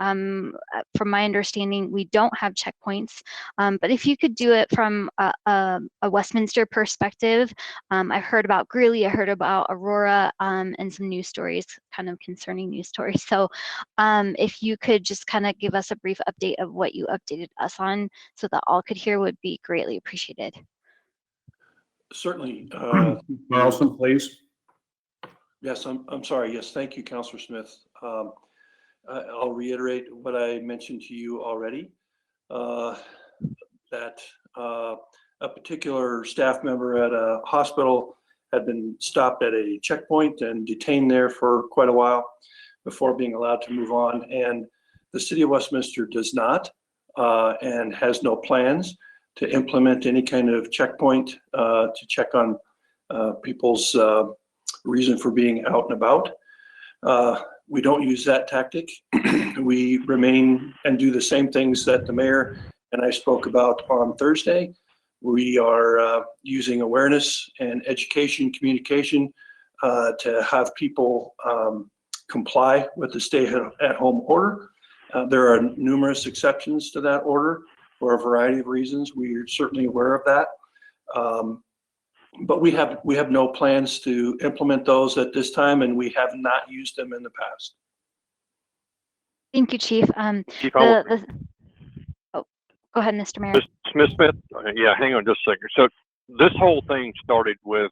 From my understanding, we don't have checkpoints, but if you could do it from a Westminster perspective, I've heard about Greeley, I heard about Aurora, and some news stories, kind of concerning news stories. So if you could just kind of give us a brief update of what you updated us on so that all could hear would be greatly appreciated. Certainly. Carlson, please. Yes, I'm sorry. Yes, thank you, Councilor Smith. I'll reiterate what I mentioned to you already, that a particular staff member at a hospital had been stopped at a checkpoint and detained there for quite a while before being allowed to move on. And the City of Westminster does not and has no plans to implement any kind of checkpoint to check on people's reason for being out and about. We don't use that tactic. We remain and do the same things that the mayor and I spoke about on Thursday. We are using awareness and education communication to have people comply with the stay-at-home order. There are numerous exceptions to that order for a variety of reasons. We are certainly aware of that. But we have no plans to implement those at this time, and we have not used them in the past. Thank you, Chief. Chief, Oh, go ahead, Mr. Mayor. Smith, yeah, hang on just a second. So this whole thing started with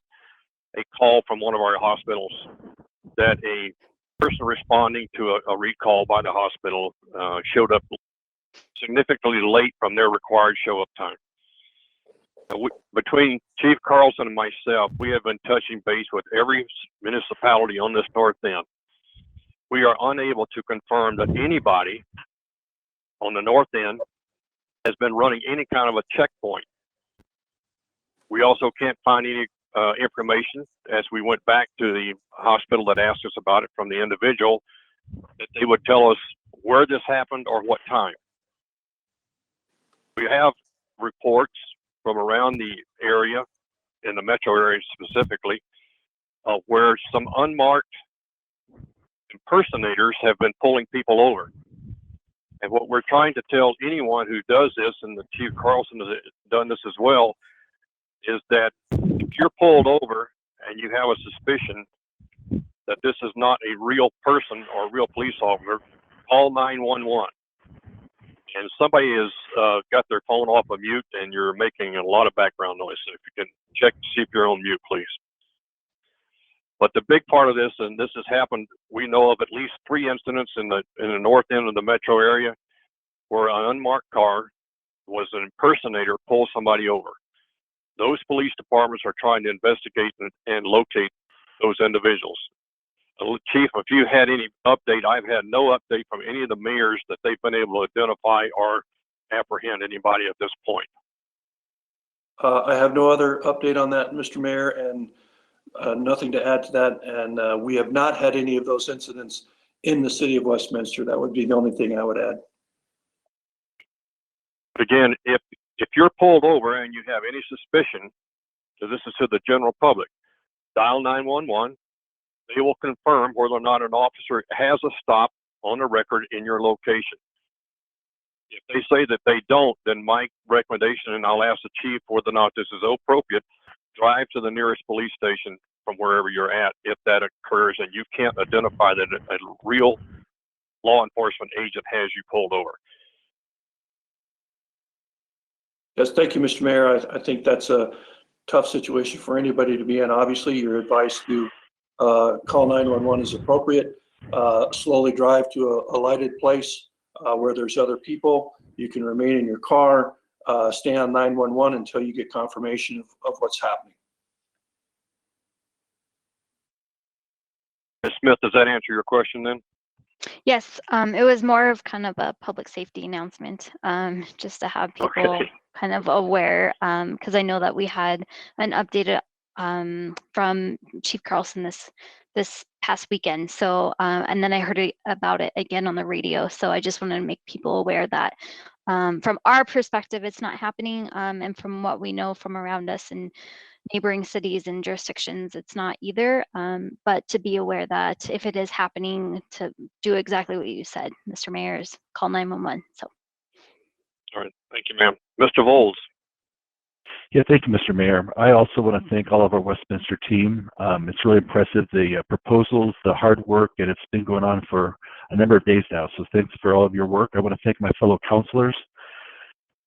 a call from one of our hospitals that a person responding to a recall by the hospital showed up significantly late from their required show-up time. Between Chief Carlson and myself, we have been touching base with every municipality on this north end. We are unable to confirm that anybody on the north end has been running any kind of a checkpoint. We also can't find any information, as we went back to the hospital that asked us about it from the individual, that they would tell us where this happened or what time. We have reports from around the area, in the metro area specifically, where some unmarked impersonators have been pulling people over. And what we're trying to tell anyone who does this, and the Chief Carlson has done this as well, is that if you're pulled over and you have a suspicion that this is not a real person or a real police officer, call 911. And somebody has got their phone off of mute and you're making a lot of background noise. So if you can check to see if you're on mute, please. But the big part of this, and this has happened, we know of at least 3 incidents in the north end of the metro area where an unmarked car was an impersonator pulled somebody over. Those police departments are trying to investigate and locate those individuals. Chief, if you had any update, I've had no update from any of the mayors that they've been able to identify or apprehend anybody at this point. I have no other update on that, Mr. Mayor, and nothing to add to that. And we have not had any of those incidents in the City of Westminster. That would be the only thing I would add. Again, if you're pulled over and you have any suspicion, so this is to the general public, dial 911. They will confirm whether or not an officer has a stop on the record in your location. If they say that they don't, then my recommendation, and I'll ask the chief whether or not this is appropriate, drive to the nearest police station from wherever you're at if that occurs and you can't identify that a real law enforcement agent has you pulled over. Yes, thank you, Mr. Mayor. I think that's a tough situation for anybody to be in. Obviously, you're advised to call 911 as appropriate. Slowly drive to a lighted place where there's other people. You can remain in your car, stay on 911 until you get confirmation of what's happening. Ms. Smith, does that answer your question then? Yes, it was more of kind of a public safety announcement, just to have people Okay. kind of aware, because I know that we had an update from Chief Carlson this past weekend. So, and then I heard about it again on the radio. So I just wanted to make people aware that from our perspective, it's not happening, and from what we know from around us and neighboring cities and jurisdictions, it's not either. But to be aware that if it is happening, to do exactly what you said, Mr. Mayor, is call 911. So. All right. Thank you, ma'am. Mr. Voles. Yeah, thank you, Mr. Mayor. I also want to thank all of our Westminster team. It's really impressive, the proposals, the hard work, and it's been going on for a number of days now. So thanks for all of your work. I want to thank my fellow councilors.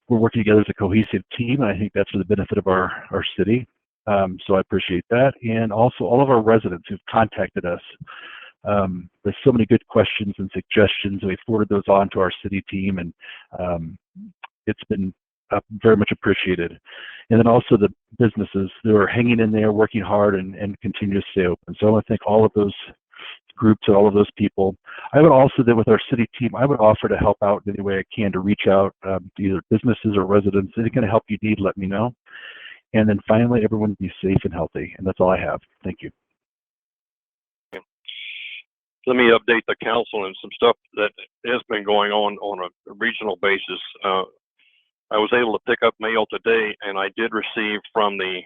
We're working together as a cohesive team, and I think that's for the benefit of our city. So I appreciate that. And also all of our residents who've contacted us. There's so many good questions and suggestions. We forwarded those on to our city team, and it's been very much appreciated. And then also the businesses that are hanging in there, working hard, and continue to stay open. So I want to thank all of those groups and all of those people. I would also, that with our city team, I would offer to help out in any way I can to reach out to either businesses or residents. Any kind of help you need, let me know. And then finally, everyone be safe and healthy. And that's all I have. Thank you. Let me update the council and some stuff that has been going on a regional basis. I was able to pick up mail today, and I did receive from the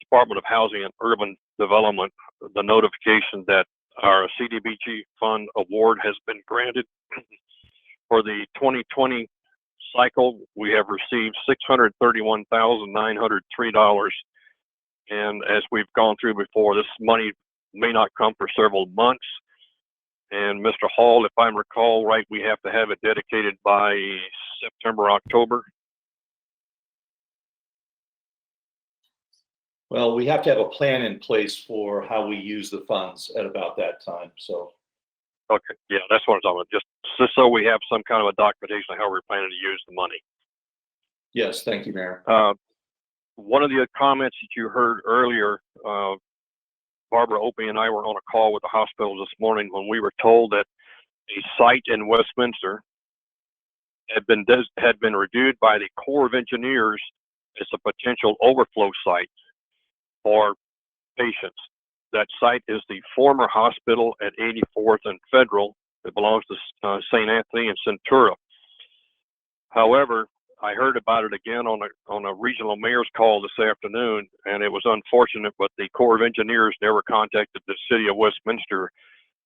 Department of Housing and Urban Development the notification that our CDBG fund award has been granted. For the 2020 cycle, we have received $631,903. And as we've gone through before, this money may not come for several months. And Mr. Hall, if I recall right, we have to have it dedicated by September, October. Well, we have to have a plan in place for how we use the funds at about that time. So. Okay, yeah, that's what I'm talking about. Just so we have some kind of a documentation of how we're planning to use the money. Yes, thank you, Mayor. One of the comments that you heard earlier, Barbara Opie and I were on a call with the hospital this morning when we were told that a site in Westminster had been reviewed by the Corps of Engineers as a potential overflow site for patients. That site is the former hospital at 84th and Federal. It belongs to St. Anthony and Centura. However, I heard about it again on a regional mayor's call this afternoon, and it was unfortunate, but the Corps of Engineers never contacted the city of Westminster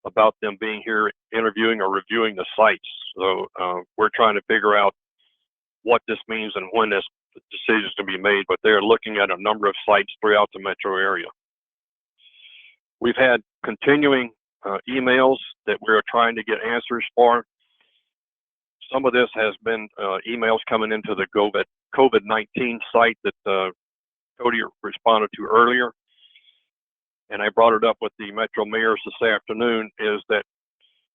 about them being here interviewing or reviewing the sites. So we're trying to figure out what this means and when this decision is going to be made, but they're looking at a number of sites throughout the metro area. We've had continuing emails that we're trying to get answers for. Some of this has been emails coming into the COVID-19 site that Cody responded to earlier. And I brought it up with the Metro mayors this afternoon, is that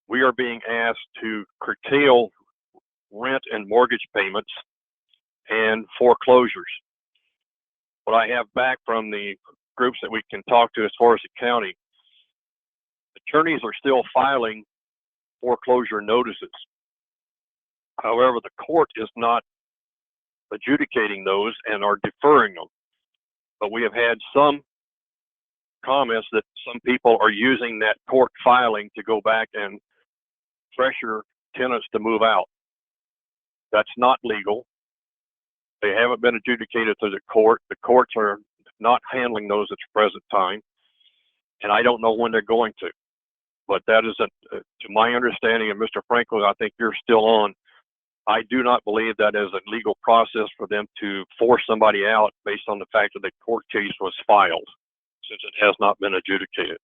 we are being asked to curtail rent and mortgage payments and foreclosures. What I have back from the groups that we can talk to as far as the county, attorneys are still filing foreclosure notices. However, the court is not adjudicating those and are deferring them. But we have had some comments that some people are using that court filing to go back and pressure tenants to move out. That's not legal. They haven't been adjudicated to the court. The courts are not handling those at the present time. And I don't know when they're going to. But that is, to my understanding, and Mr. Franklin, I think you're still on, I do not believe that is a legal process for them to force somebody out based on the fact that the court case was filed, since it has not been adjudicated.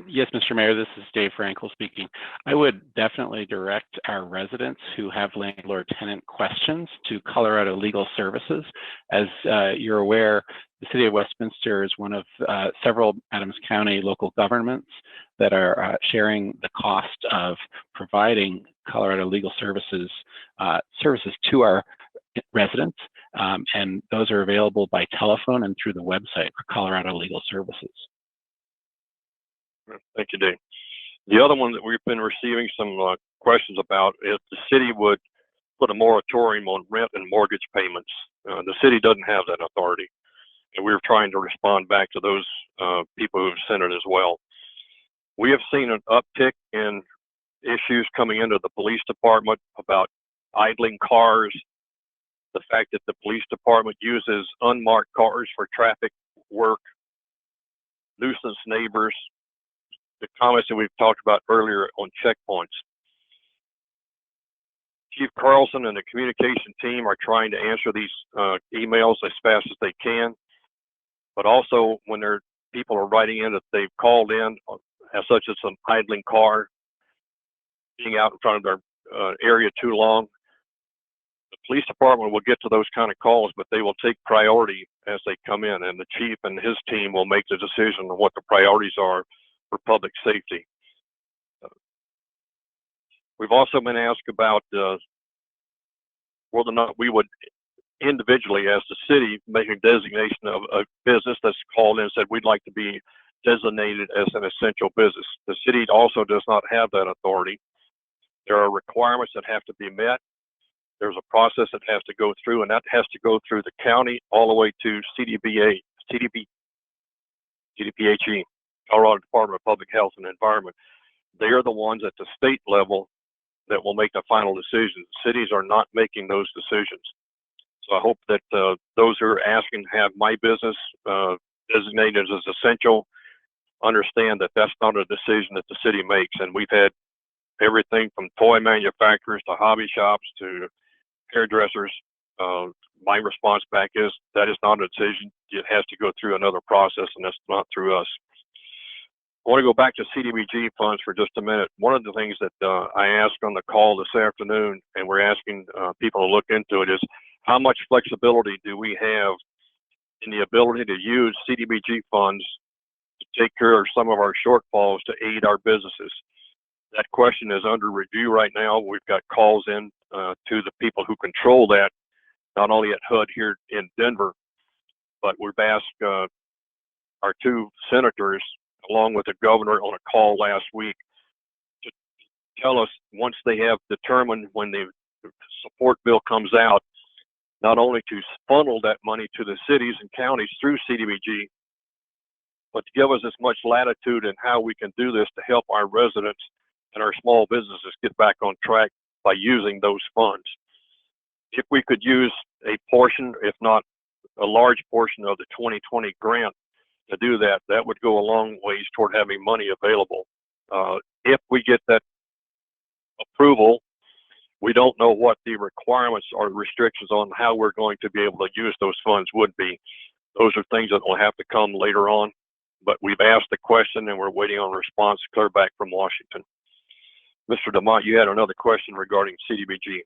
Yes, Mr. Mayor, this is Dave Frankel speaking. I would definitely direct our residents who have landlord-tenant questions to Colorado Legal Services. As you're aware, the City of Westminster is one of several Adams County local governments that are sharing the cost of providing Colorado Legal Services services to our residents, and those are available by telephone and through the website for Colorado Legal Services. Thank you, Dave. The other one that we've been receiving some questions about is the city would put a moratorium on rent and mortgage payments. The city doesn't have that authority, and we're trying to respond back to those people who've sent it as well. We have seen an uptick in issues coming into the police department about idling cars, the fact that the police department uses unmarked cars for traffic work, nuisance neighbors, the comments that we've talked about earlier on checkpoints. Chief Carlson and the communication team are trying to answer these emails as fast as they can, but also when people are writing in that they've called in, as such as an idling car, being out in front of their area too long, the police department will get to those kind of calls, but they will take priority as they come in, and the chief and his team will make the decision on what the priorities are for public safety. We've also been asked about whether or not we would individually, as the city, make a designation of a business that's called in and said we'd like to be designated as an essential business. The city also does not have that authority. There are requirements that have to be met. There's a process that has to go through, and that has to go through the county all the way to CDPHE, Colorado Department of Public Health and Environment. They are the ones at the state level that will make the final decisions. Cities are not making those decisions. So I hope that those who are asking to have my business designated as essential understand that that's not a decision that the city makes. And we've had everything from toy manufacturers to hobby shops to hairdressers. My response back is that is not a decision. It has to go through another process, and that's not through us. I want to go back to CDBG funds for just a minute. One of the things that I asked on the call this afternoon, and we're asking people to look into it, is how much flexibility do we have in the ability to use CDBG funds to take care of some of our shortfalls to aid our businesses? That question is under review right now. We've got calls in to the people who control that, not only at HUD here in Denver, but we've asked our two senators, along with the governor, on a call last week to tell us, once they have determined when the support bill comes out, not only to funnel that money to the cities and counties through CDBG, but to give us as much latitude in how we can do this to help our residents and our small businesses get back on track by using those funds. If we could use a portion, if not a large portion, of the 2020 grant to do that, that would go a long ways toward having money available. If we get that approval, we don't know what the requirements or restrictions on how we're going to be able to use those funds would be. Those are things that will have to come later on, but we've asked the question and we're waiting on a response clear back from Washington. Mr. DeMont, you had another question regarding CDBG.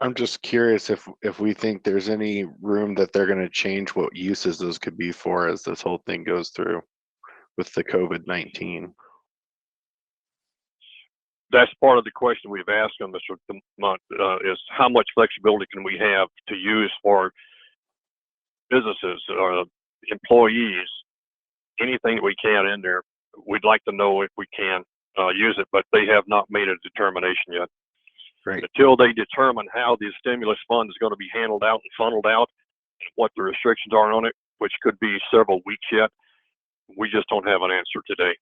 I'm just curious if we think there's any room that they're going to change what uses those could be for as this whole thing goes through with the COVID-19. That's part of the question we've asked them, Mr. DeMont, is how much flexibility can we have to use for businesses or employees, anything that we can in there. We'd like to know if we can use it, but they have not made a determination yet. Right. Until they determine how the stimulus fund is going to be handled out and funneled out, and what the restrictions are on it, which could be several weeks yet, we just don't have an answer today.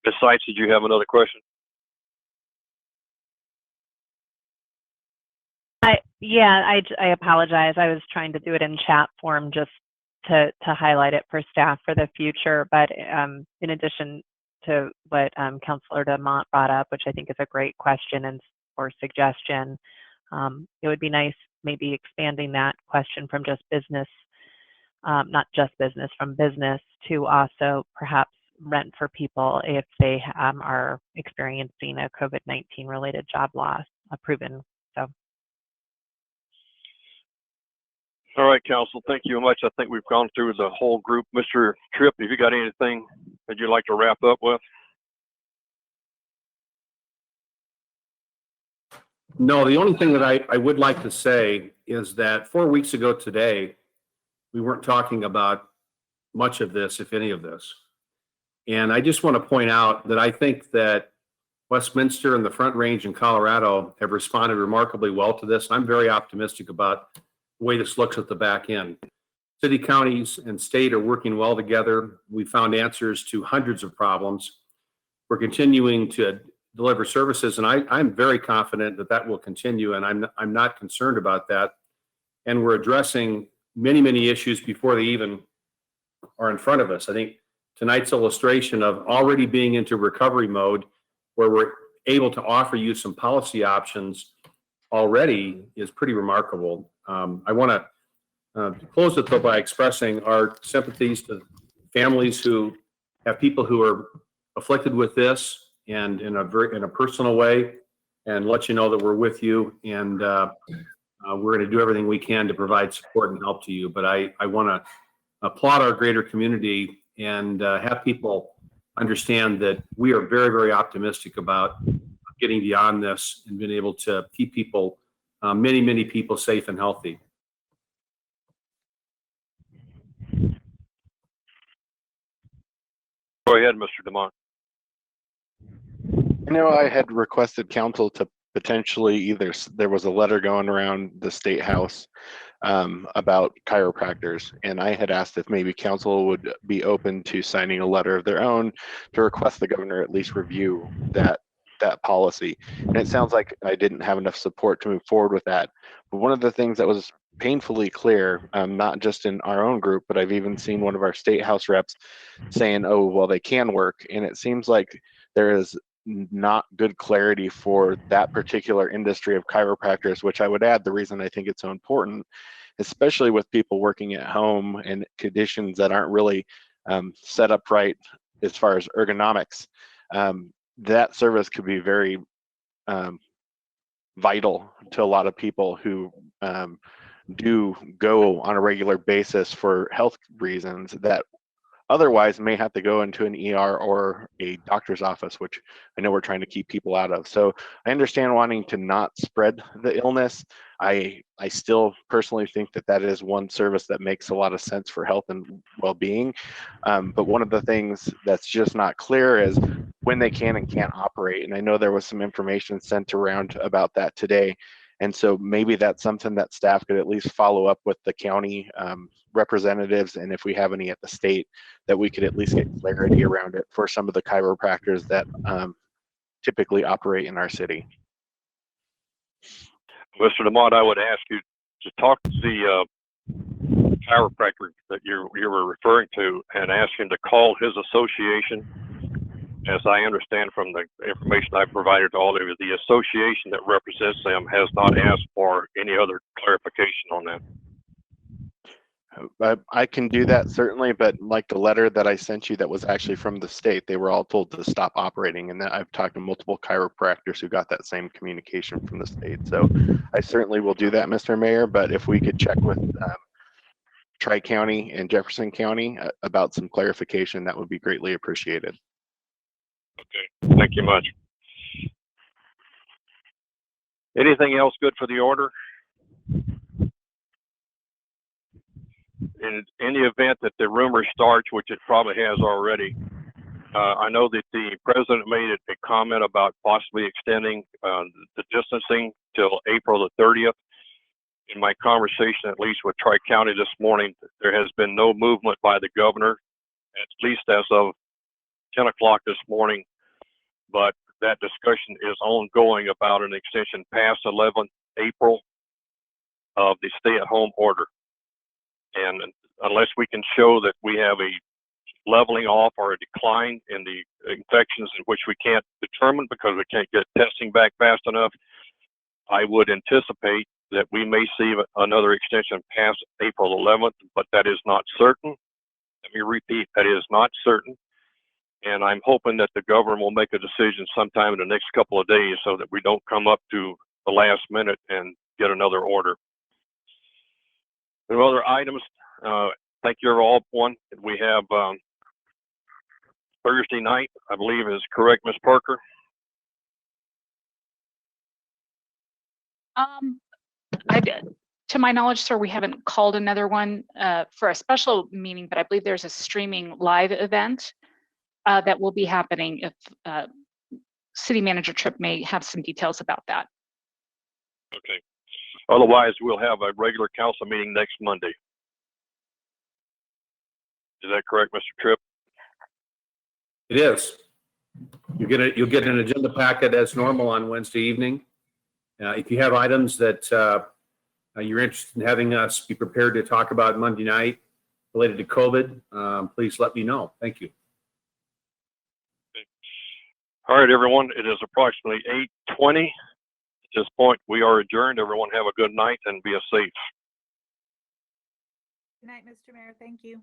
Ms. Seitz, did you have another question? I apologize. I was trying to do it in chat form just to highlight it for staff for the future. But in addition to what Councilor DeMont brought up, which I think is a great question or suggestion, it would be nice maybe expanding that question from just business, not just business, from business to also perhaps rent for people if they are experiencing a COVID-19 related job loss, proven. So. All right, Council, thank you very much. I think we've gone through the whole group. Mr. Tripp, have you got anything that you'd like to wrap up with? No, the only thing that I would like to say is that 4 weeks ago today, we weren't talking about much of this, if any of this. And I just want to point out that I think that Westminster and the Front Range in Colorado have responded remarkably well to this. I'm very optimistic about the way this looks at the back end. City, counties, and state are working well together. We found answers to hundreds of problems. We're continuing to deliver services, and I'm very confident that that will continue, and I'm not concerned about that. And we're addressing many issues before they even are in front of us. I think tonight's illustration of already being into recovery mode, where we're able to offer you some policy options already, is pretty remarkable. I want to close it though by expressing our sympathies to families who have people who are afflicted with this, and in a personal way, and let you know that we're with you, and we're going to do everything we can to provide support and help to you. But I want to applaud our greater community and have people understand that we are very optimistic about getting beyond this and being able to keep people, many people, safe and healthy. Go ahead, Mr. DeMont. I know I had requested council to potentially there was a letter going around the state house about chiropractors, and I had asked if maybe council would be open to signing a letter of their own to request the governor at least review that policy. And it sounds like I didn't have enough support to move forward with that. But one of the things that was painfully clear, not just in our own group, but I've even seen one of our state house reps saying, oh, well, they can work. And it seems like there is not good clarity for that particular industry of chiropractors, which I would add the reason I think it's so important, especially with people working at home and conditions that aren't really set up right as far as ergonomics. That service could be very vital to a lot of people who do go on a regular basis for health reasons that otherwise may have to go into an ER or a doctor's office, which I know we're trying to keep people out of. So I understand wanting to not spread the illness. I still personally think that that is one service that makes a lot of sense for health and well-being. But one of the things that's just not clear is when they can and can't operate. And I know there was some information sent around about that today. And so maybe that's something that staff could at least follow up with the county representatives, and if we have any at the state, that we could at least get clarity around it for some of the chiropractors that typically operate in our city. Mr. DeMont, I would ask you to talk to the chiropractor that you were referring to and ask him to call his association. As I understand from the information I provided to all of you, the association that represents them has not asked for any other clarification on that. I can do that certainly, but like the letter that I sent you that was actually from the state, they were all told to stop operating, and I've talked to multiple chiropractors who got that same communication from the state. So I certainly will do that, Mr. Mayor, but if we could check with Tri-County and Jefferson County about some clarification, that would be greatly appreciated. Okay, thank you much. Anything else good for the order? In the event that the rumor starts, which it probably has already, I know that the president made a comment about possibly extending the distancing till April the 30th. In my conversation, at least with Tri-County this morning, there has been no movement by the governor, at least as of 10 o'clock this morning. But that discussion is ongoing about an extension past 11th April of the stay-at-home order. And unless we can show that we have a leveling off or a decline in the infections, in which we can't determine because we can't get testing back fast enough, I would anticipate that we may see another extension past April 11th, but that is not certain. Let me repeat, that is not certain. And I'm hoping that the governor will make a decision sometime in the next couple of days so that we don't come up to the last minute and get another order. There are other items. Thank you all. One, we have Thursday night, I believe is correct, Ms. Parker? To my knowledge, sir, we haven't called another one for a special meeting, but I believe there's a streaming live event that will be happening. If City Manager Tripp may have some details about that. Okay. Otherwise, we'll have a regular council meeting next Monday. Is that correct, Mr. Tripp? It is. You'll get an agenda packet as normal on Wednesday evening. If you have items that you're interested in having us be prepared to talk about Monday night related to COVID, please let me know. Thank you. Okay. All right, everyone. It is approximately 8:20. At this point, we are adjourned. Everyone have a good night and be safe. Good night, Mr. Mayor. Thank you.